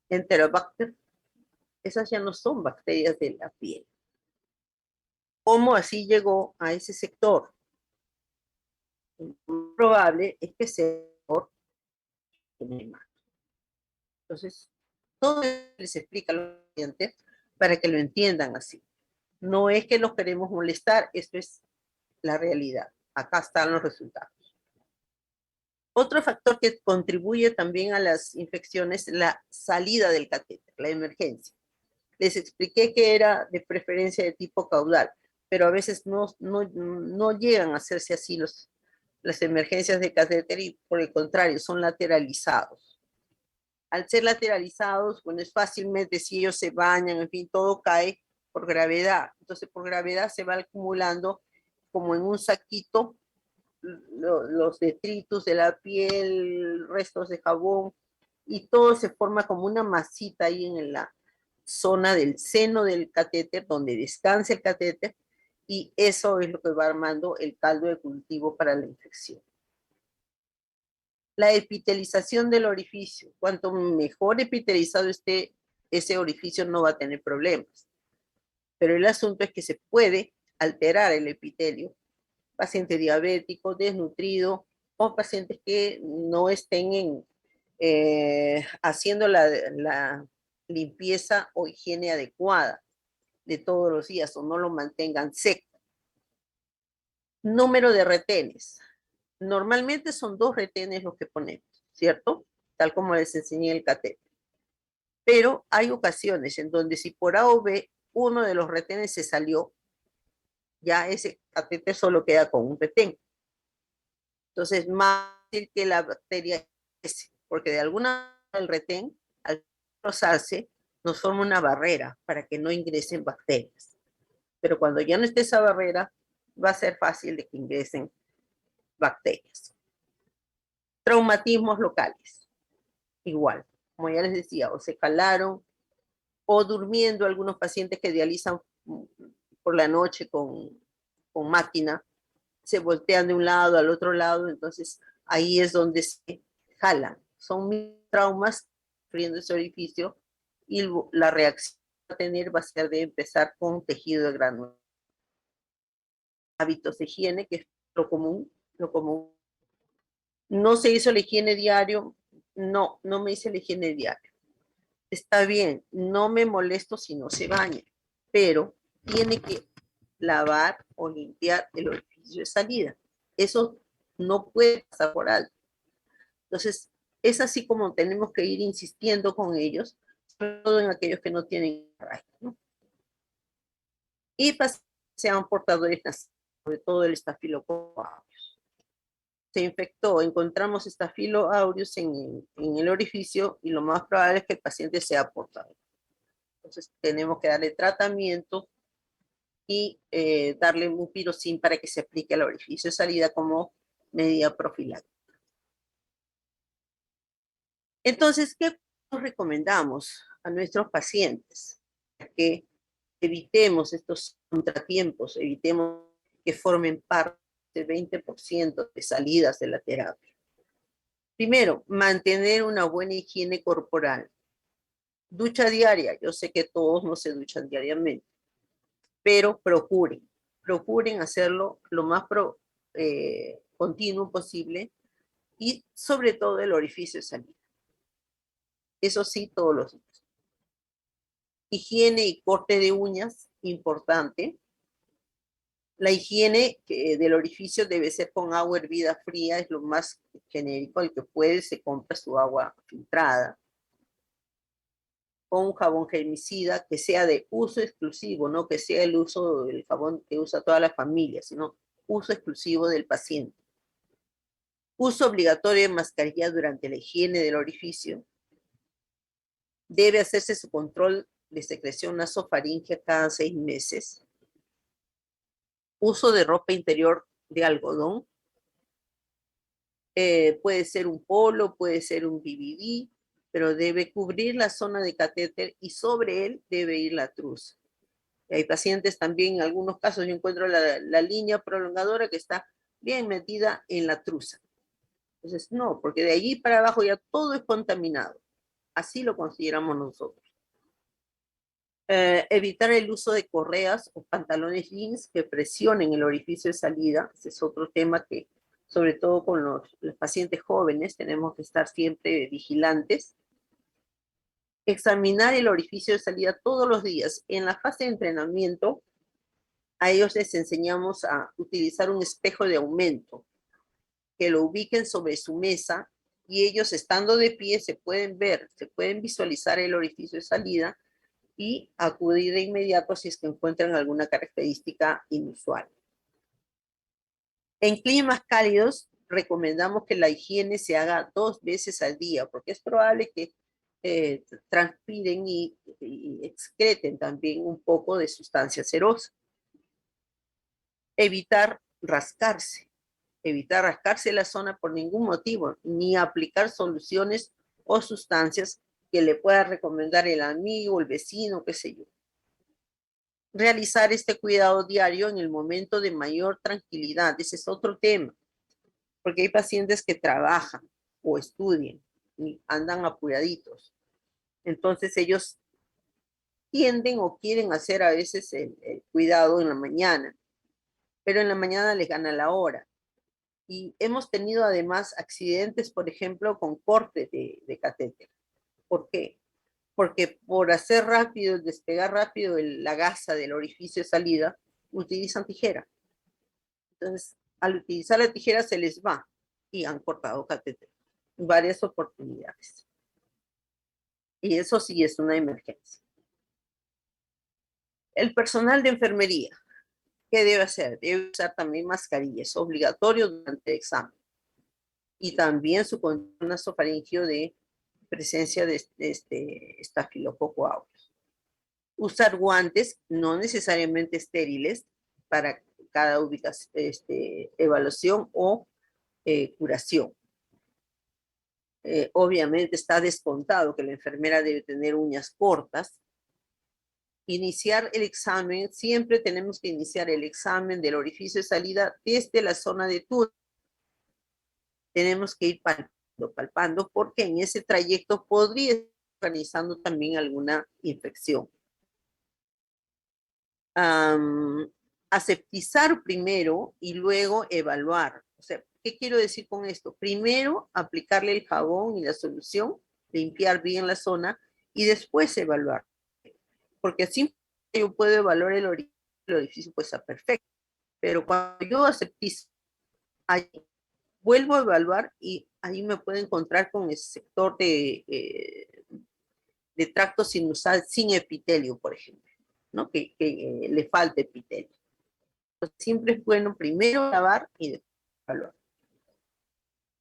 Enterobacter, esas ya no son bacterias de la piel. ¿Cómo así llegó a ese sector? Lo probable es que sea por enema. Entonces, todo les explica a los pacientes para que lo entiendan así. No es que los queremos molestar, esto es la realidad. Acá están los resultados. Otro factor que contribuye también a las infecciones es la salida del catéter, la emergencia. Les expliqué que era de preferencia de tipo caudal, pero a veces no llegan a hacerse así las emergencias de catéter y por el contrario, son lateralizados. Al ser lateralizados, bueno, es fácilmente si ellos se bañan, en fin, todo cae por gravedad. Entonces, por gravedad se va acumulando como en un saquito los detritus de la piel, restos de jabón, y todo se forma como una masita ahí en la zona del seno del catéter, donde descansa el catéter, y eso es lo que va armando el caldo de cultivo para la infección. La epitelización del orificio. Cuanto mejor epitelizado esté ese orificio, no va a tener problemas. Pero el asunto es que se puede alterar el epitelio. Paciente diabético, desnutrido, o pacientes que no estén haciendo la limpieza o higiene adecuada de todos los días o no lo mantengan seco. Número de retenes. Normalmente son 2 retenes los que ponemos, ¿cierto? Tal como les enseñé el catéter. Pero hay ocasiones en donde si por A o B uno de los retenes se salió, ya ese catéter solo queda con un retén. Entonces, más fácil que la bacteria crece, porque de alguna manera el retén, al rozarse, nos forma una barrera para que no ingresen bacterias. Pero cuando ya no esté esa barrera, va a ser fácil de que ingresen bacterias. Traumatismos locales, igual, como ya les decía, o se calaron, o durmiendo, algunos pacientes que dializan por la noche con máquina, se voltean de un lado al otro lado, entonces ahí es donde se jalan. Son traumas sufriendo ese orificio y la reacción que va a tener va a ser de empezar con tejido de gránulo. Hábitos de higiene, que es lo común, lo común. No se hizo la higiene diario, no me hice la higiene diario. Está bien, no me molesto si no se baña, pero tiene que lavar o limpiar el orificio de salida. Eso no puede pasar por alto. Entonces, es así como tenemos que ir insistiendo con ellos, sobre todo en aquellos que no tienen arraigo, ¿no? Y sean portadores nasales, sobre todo el estafilococo aureus. Se infectó, encontramos estafilo aureus en el orificio y lo más probable es que el paciente sea portador. Entonces, tenemos que darle tratamiento y darle un pirocin para que se aplique al orificio de salida como medida profiláctica. Entonces, ¿qué nos recomendamos a nuestros pacientes? Que evitemos estos contratiempos, evitemos que formen parte del 20% de salidas de la terapia. Primero, mantener una buena higiene corporal. Ducha diaria, yo sé que todos no se duchan diariamente, pero procuren hacerlo lo más continuo posible y sobre todo el orificio de salida. Eso sí, todos los días. Higiene y corte de uñas, importante. La higiene del orificio debe ser con agua hervida fría, es lo más genérico, el que puede se compra su agua filtrada. Con un jabón germicida que sea de uso exclusivo, no que sea el uso del jabón que usa toda la familia, sino uso exclusivo del paciente. Uso obligatorio de mascarilla durante la higiene del orificio. Debe hacerse su control de secreción nasofaríngea cada 6 meses. Uso de ropa interior de algodón. Puede ser un polo, puede ser un BBB, pero debe cubrir la zona de catéter y sobre él debe ir la truza. Hay pacientes también, en algunos casos yo encuentro la línea prolongadora que está bien metida en la truza. Entonces, no, porque de allí para abajo ya todo es contaminado. Así lo consideramos nosotros. Evitar el uso de correas o pantalones jeans que presionen el orificio de salida. Ese es otro tema que, sobre todo con los pacientes jóvenes, tenemos que estar siempre vigilantes. Examinar el orificio de salida todos los días. En la fase de entrenamiento, a ellos les enseñamos a utilizar un espejo de aumento. que lo ubiquen sobre su mesa y ellos estando de pie se pueden ver, se pueden visualizar el orificio de salida y acudir de inmediato si es que encuentran alguna característica inusual. En climas cálidos, recomendamos que la higiene se haga 2 veces al día, porque es probable que transpiren y excreten también un poco de sustancia cerosa. Evitar rascarse. Evitar rascarse la zona por ningún motivo, ni aplicar soluciones o sustancias que le pueda recomendar el amigo, el vecino, qué sé yo. Realizar este cuidado diario en el momento de mayor tranquilidad. Ese es otro tema, porque hay pacientes que trabajan o estudian y andan apuraditos. Entonces ellos tienden o quieren hacer a veces el cuidado en la mañana, pero en la mañana les gana la hora. Y hemos tenido además accidentes, por ejemplo, con cortes de catéter. ¿Por qué? Porque por hacer rápido, despegar rápido la gasa del orificio de salida, utilizan tijera. Entonces, al utilizar la tijera se les va y han cortado catéter en varias oportunidades. Y eso sí es una emergencia. El personal de enfermería, ¿qué debe hacer? Debe usar también mascarillas, es obligatorio durante el examen. Y también su control nasofaringeo de presencia de este estafilococo aureus. Usar guantes, no necesariamente estériles, para cada evaluación o curación. Obviamente está descontado que la enfermera debe tener uñas cortas. Iniciar el examen, siempre tenemos que iniciar el examen del orificio de salida desde la zona de túnel. Tenemos que ir palpando, porque en ese trayecto podría estar organizando también alguna infección. Aseptizar primero y luego evaluar. O sea, ¿qué quiero decir con esto? Primero, aplicarle el jabón y la solución, limpiar bien la zona y después evaluar. Porque así yo puedo evaluar el orificio, pues está perfecto. Pero cuando yo aseptizo, ahí vuelvo a evaluar y ahí me puedo encontrar con el sector de tracto sinusal sin epitelio, por ejemplo, ¿no? Que le falta epitelio. Entonces, siempre es bueno primero lavar y después evaluar.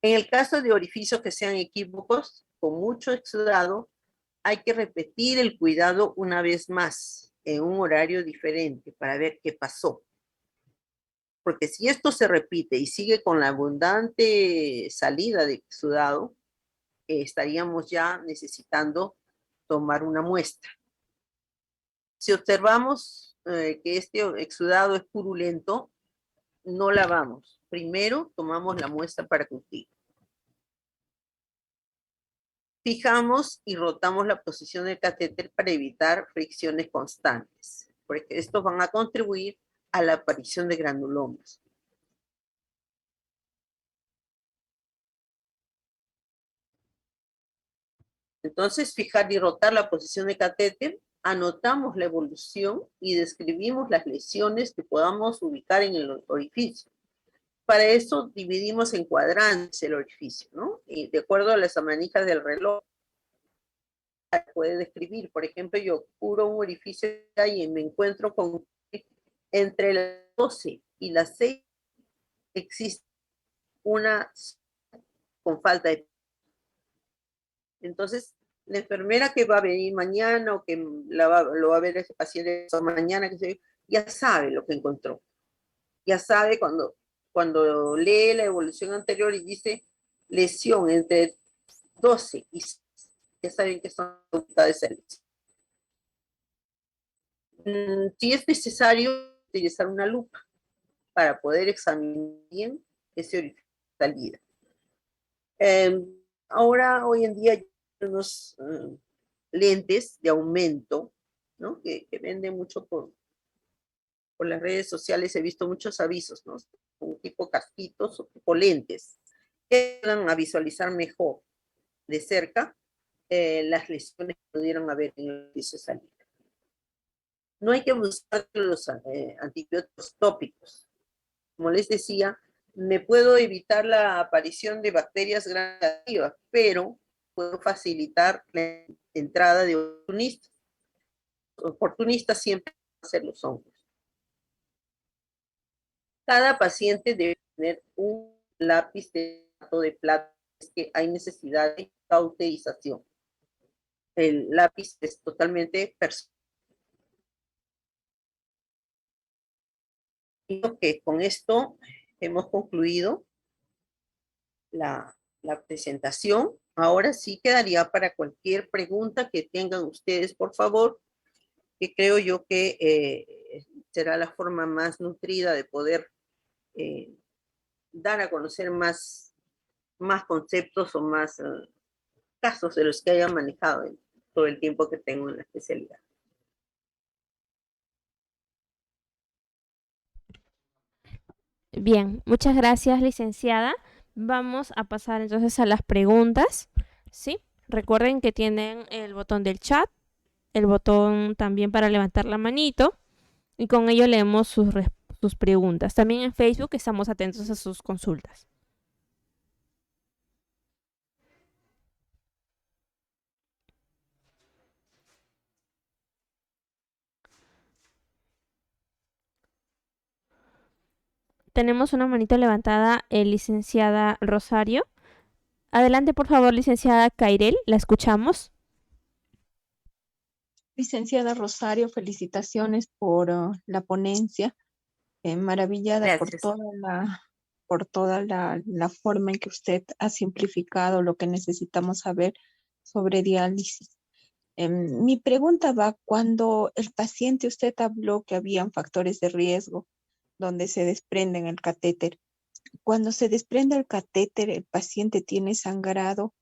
En el caso de orificios que sean equívocos, con mucho exudado, hay que repetir el cuidado una vez más, en un horario diferente, para ver qué pasó. Porque si esto se repite y sigue con la abundante salida de exudado, estaríamos ya necesitando tomar una muestra. Si observamos que este exudado es purulento, no lavamos. Primero tomamos la muestra para cultivo. Fijamos y rotamos la posición del catéter para evitar fricciones constantes, porque estos van a contribuir a la aparición de granulomas. Entonces, fijar y rotar la posición del catéter, anotamos la evolución y describimos las lesiones que podamos ubicar en el orificio. Para eso dividimos en cuadrantes el orificio, ¿no? Y de acuerdo a las manijas del reloj, puede describir, por ejemplo, yo curo un orificio y me encuentro con entre las 12 y las 6 existe una con falta de... Entonces, la enfermera que va a venir mañana o que lo va a ver ese paciente mañana, que se, ya sabe lo que encontró. Ya sabe cuando lee la evolución anterior y dice lesión entre 12 y 6, ya saben que son resultados de lesión. Si es necesario utilizar una lupa para poder examinar bien ese orificio de salida. Ahora, hoy en día, hay unos lentes de aumento, ¿no? Que venden mucho por las redes sociales. He visto muchos avisos, ¿no? Un tipo casquitos o tipo lentes que ayudan a visualizar mejor de cerca las lesiones que pudieron haber en el orificio de salida. No hay que buscar los antibióticos tópicos. Como les decía, me puedo evitar la aparición de bacterias gram negativas, pero puedo facilitar la entrada de oportunistas. Los oportunistas siempre van a ser los hongos. Cada paciente debe tener un lápiz de plata, es que hay necesidad de cauterización. El lápiz es totalmente personal. Creo que con esto hemos concluido la presentación. Ahora sí quedaría para cualquier pregunta que tengan ustedes, por favor, que creo yo que será la forma más nutrida de poder eh, dar a conocer más conceptos o más casos de los que hayan manejado en todo el tiempo que tengo en la especialidad. Bien, muchas gracias, licenciada. Vamos a pasar entonces a las preguntas, ¿sí? Recuerden que tienen el botón del chat, el botón también para levantar la manito y con ello leemos sus preguntas. También en Facebook estamos atentos a sus consultas. Tenemos una manito levantada, licenciada Rosario. Adelante, por favor, licenciada Cairel, la escuchamos. Licenciada Rosario, felicitaciones por la ponencia. Maravillada Gracias. por toda la forma en que usted ha simplificado lo que necesitamos saber sobre diálisis. Mi pregunta va cuando el paciente, usted habló que habían factores de riesgo donde se desprenden el catéter. Cuando se desprende el catéter, el paciente tiene sangrado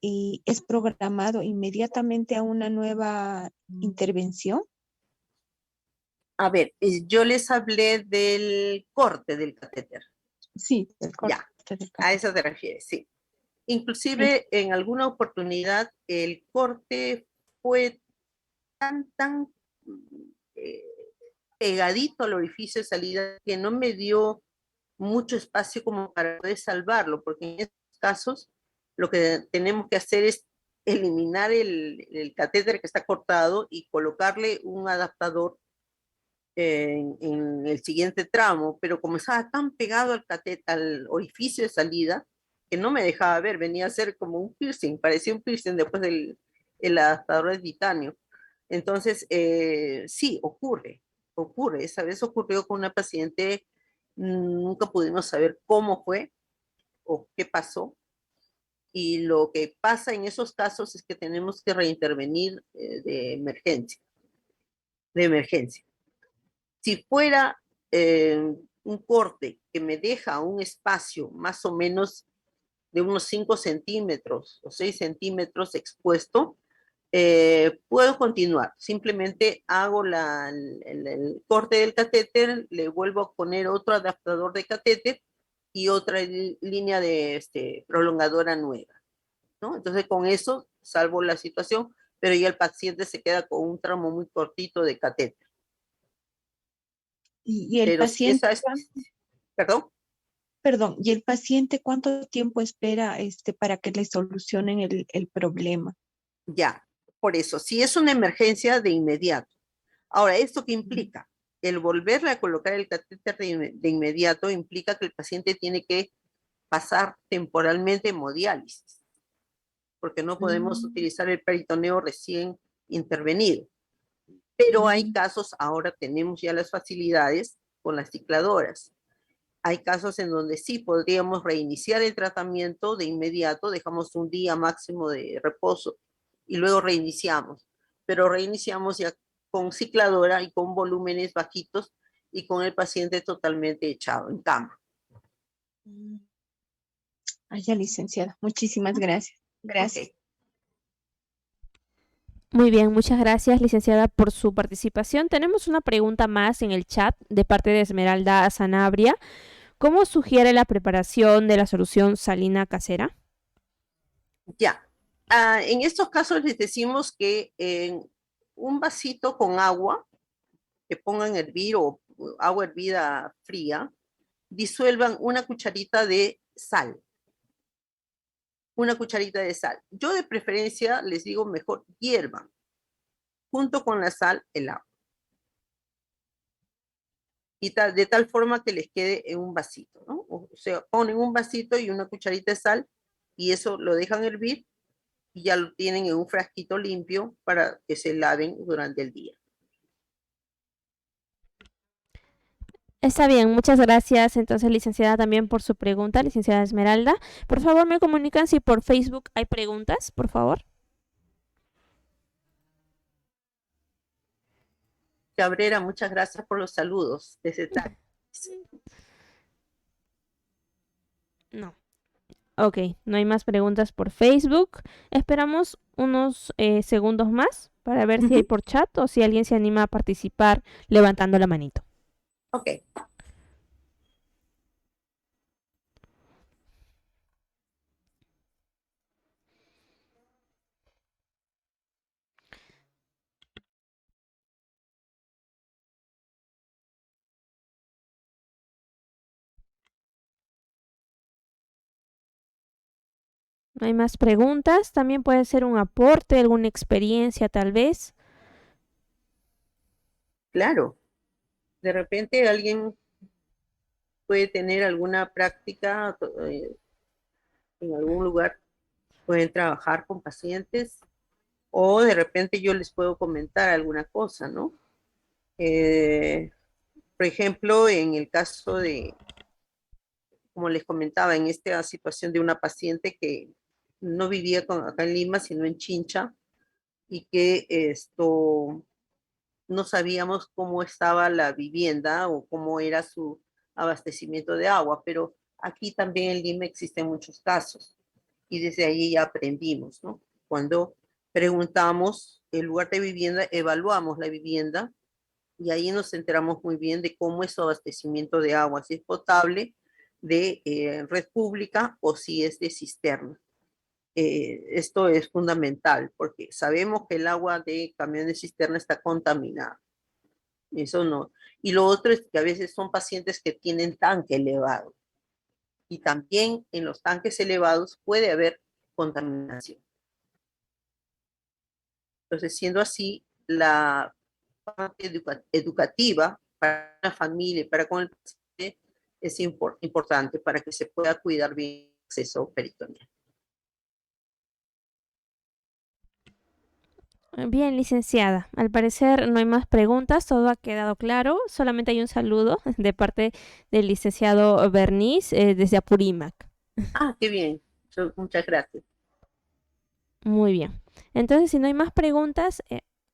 y es programado inmediatamente a una nueva intervención. A ver, yo les hablé del corte del catéter. Sí, del corte Ya, del a catéter. eso te refieres, sí. Inclusive en alguna oportunidad el corte fue tan eh, pegadito al orificio de salida que no me dio mucho espacio como para poder salvarlo, porque en estos casos lo que tenemos que hacer es eliminar el catéter que está cortado y colocarle un adaptador en el siguiente tramo, pero como estaba tan pegado al orificio de salida, que no me dejaba ver, venía a ser como un piercing, parecía un piercing después del el adaptador de titanio. Entonces, sí, ocurre. Esa vez ocurrió con una paciente, nunca pudimos saber cómo fue o qué pasó. Y lo que pasa en esos casos es que tenemos que reintervenir de emergencia. Si fuera un corte que me deja un espacio más o menos de unos 5 centímetros o 6 centímetros expuesto, puedo continuar. Simplemente hago el corte del catéter, le vuelvo a poner otro adaptador de catéter y otra línea de prolongadora nueva, ¿no? Entonces con eso salvo la situación, pero ya el paciente se queda con un tramo muy cortito de catéter. Y el Pero si paciente, esa es, perdón. perdón, ¿y el paciente cuánto tiempo espera para que le solucionen el problema? Ya, por eso, si es una emergencia de inmediato. Ahora, ¿esto qué implica? El volverle a colocar el catéter de inmediato implica que el paciente tiene que pasar temporalmente hemodiálisis, porque no podemos Mm, utilizar el peritoneo recién intervenido. Pero hay mm, casos, ahora tenemos ya las facilidades con las cicladoras. Hay casos en donde sí podríamos reiniciar el tratamiento de inmediato, dejamos un día máximo de reposo y luego reiniciamos, pero reiniciamos ya con cicladora y con volúmenes bajitos y con el paciente totalmente echado en cama. mm. Ay, ya, licenciada, muchísimas gracias. Gracias. Ok, Muy bien, muchas gracias, licenciada, por su participación. Tenemos una pregunta más en el chat de parte de Esmeralda Sanabria. ¿Cómo sugiere la preparación de la solución salina casera? ya. En estos casos les decimos que en un vasito con agua, que pongan a hervir o agua hervida fría, disuelvan una cucharita de sal. Una cucharita de sal. Yo de preferencia les digo mejor hiervan junto con la sal el agua. Y de tal forma que les quede en un vasito, ¿no? O sea, ponen un vasito y una cucharita de sal y eso lo dejan hervir y ya lo tienen en un frasquito limpio para que se laven durante el día. Está bien, muchas gracias entonces, licenciada, también por su pregunta, licenciada Esmeralda. Por favor, me comunican si por Facebook hay preguntas, por favor. Cabrera, muchas gracias por los saludos desde tal. No. Ok, no hay más preguntas por Facebook. Esperamos unos segundos más para ver si hay por chat o si alguien se anima a participar levantando la manito. Ok. No hay más preguntas. También puede ser un aporte, alguna experiencia tal vez. Claro. De repente alguien puede tener alguna práctica en algún lugar, pueden trabajar con pacientes o de repente yo les puedo comentar alguna cosa, ¿no? Por ejemplo, en el caso de, como les comentaba, en esta situación de una paciente que no vivía acá en Lima, sino en Chincha, y que no sabíamos cómo estaba la vivienda o cómo era su abastecimiento de agua, pero aquí también en Lima existen muchos casos y desde ahí ya aprendimos, ¿no? Cuando preguntamos el lugar de vivienda, evaluamos la vivienda y ahí nos enteramos muy bien de cómo es su abastecimiento de agua, si es potable, de red pública o si es de cisterna. Esto es fundamental porque sabemos que el agua de camión de cisterna está contaminada. Eso no. Y lo otro es que a veces son pacientes que tienen tanque elevado y también en los tanques elevados puede haber contaminación. Entonces, siendo así, la parte educativa para la familia y para con el paciente es importante para que se pueda cuidar bien el acceso peritoneal. Bien, licenciada. Al parecer no hay más preguntas, todo ha quedado claro. Solamente hay un saludo de parte del licenciado Berniz desde Apurímac. Ah, qué bien. Muchas gracias. Muy bien. Entonces, si no hay más preguntas,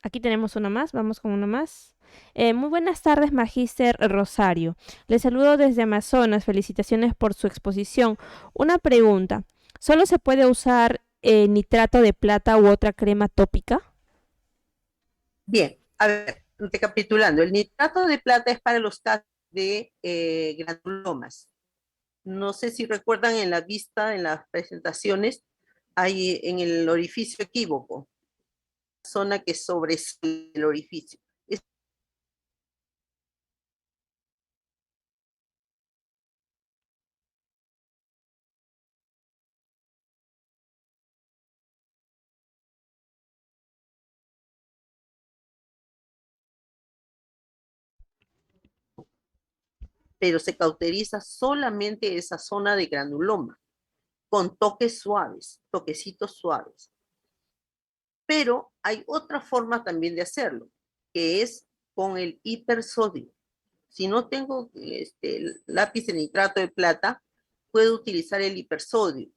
aquí tenemos una más. Vamos con una más. Muy buenas tardes, Magíster Rosario. Les saludo desde Amazonas. Felicitaciones por su exposición. Una pregunta. ¿Solo se puede usar nitrato de plata u otra crema tópica? Bien, a ver, recapitulando, el nitrato de plata es para los casos de granulomas. No sé si recuerdan en la vista, en las presentaciones, hay en el orificio equívoco, zona que sobresale el orificio. Pero se cauteriza solamente esa zona de granuloma, con toques suaves, toquecitos suaves. Pero hay otra forma también de hacerlo, que es con el hipersodio. Si no tengo el lápiz de nitrato de plata, puedo utilizar el hipersodio.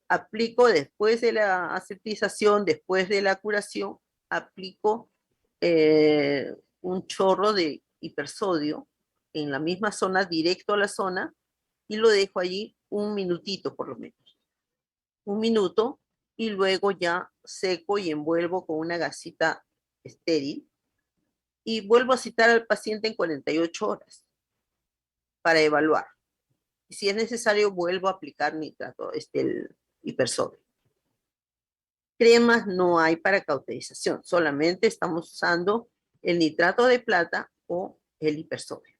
Aplico después de la aseptización, después de la curación, aplico un chorro de hipersodio en la misma zona, directo a la zona, y lo dejo allí un minutito por lo menos. Un minuto y luego ya seco y envuelvo con una gasita estéril y vuelvo a citar al paciente en 48 horas para evaluar. Y si es necesario, vuelvo a aplicar nitrato, el hipersodio. Cremas no hay para cauterización, solamente estamos usando el nitrato de plata o el hipersodio.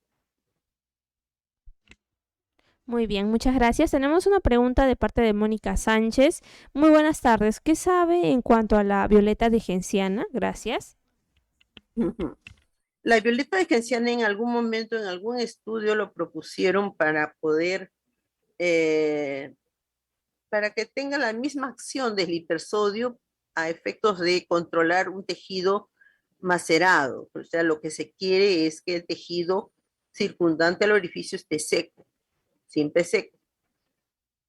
Muy bien, muchas gracias. Tenemos una pregunta de parte de Mónica Sánchez. Muy buenas tardes. ¿Qué sabe en cuanto a la violeta de genciana? Gracias. Ujú. La violeta de genciana en algún momento, en algún estudio lo propusieron para poder, para que tenga la misma acción del hipersodio a efectos de controlar un tejido macerado. O sea, lo que se quiere es que el tejido circundante al orificio esté seco, siempre seco.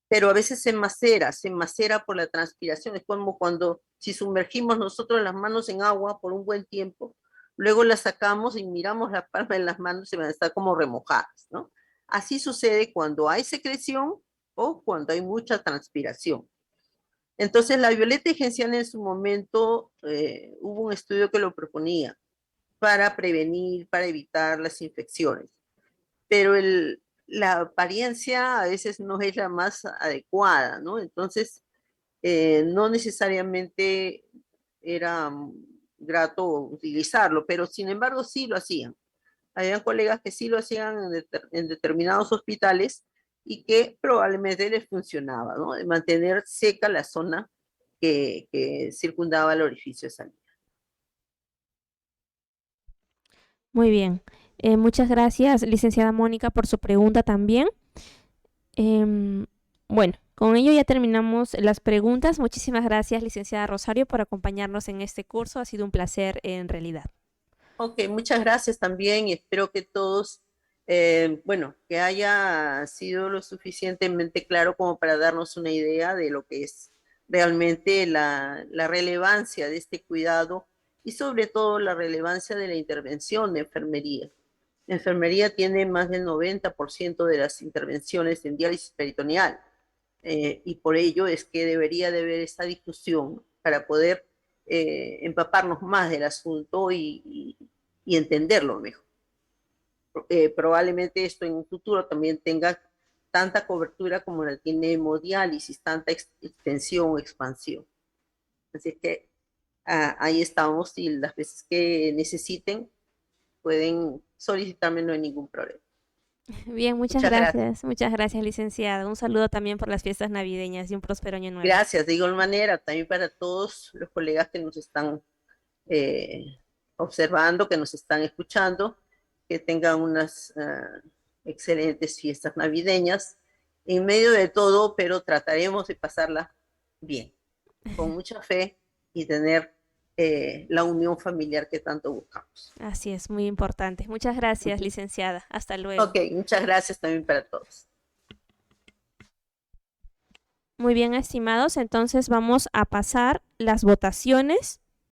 Pero a veces se macera por la transpiración. Es como cuando si sumergimos nosotros las manos en agua por un buen tiempo, luego las sacamos y miramos la palma de las manos y van a estar como remojadas, ¿no? Así sucede cuando hay secreción o cuando hay mucha transpiración. Entonces, la violeta genciana en su momento hubo un estudio que lo proponía para prevenir, para evitar las infecciones, pero la apariencia a veces no es la más adecuada, ¿no? Entonces, no necesariamente era grato utilizarlo, pero sin embargo sí lo hacían. Habían colegas que sí lo hacían en determinados hospitales y que probablemente les funcionaba, ¿no? De mantener seca la zona que circundaba el orificio de salida. Muy bien. Muchas gracias, licenciada Mónica, por su pregunta también. Em, bueno, con ello ya terminamos las preguntas. Muchísimas gracias, licenciada Rosario, por acompañarnos en este curso. Ha sido un placer en realidad. Ok, muchas gracias también y espero que todos, bueno, que haya sido lo suficientemente claro como para darnos una idea de lo que es realmente la relevancia de este cuidado y sobre todo la relevancia de la intervención de enfermería. La enfermería tiene más del 90% de las intervenciones en diálisis peritoneal y por ello es que debería de haber esta discusión para poder empaparnos más del asunto y entenderlo mejor. Probablemente esto en un futuro también tenga tanta cobertura como la tiene hemodiálisis, tanta extensión o expansión. Así que ahí estamos y las veces que necesiten pueden solicitarme, no hay ningún problema. Bien, muchas Muchas gracias. gracias. Muchas gracias, licenciada. Un saludo también por las fiestas navideñas y un próspero año nuevo. Gracias, de igual manera, también para todos los colegas que nos están eh, observando, que nos están escuchando, que tengan unas excelentes fiestas navideñas en medio de todo, pero trataremos de pasarla bien, con mucha fe y tener la unión familiar que tanto buscamos. Así es, muy importante. Muchas gracias, licenciada. Hasta luego. Ok, muchas gracias también para todos. Muy bien, estimados. Entonces vamos a pasar las votaciones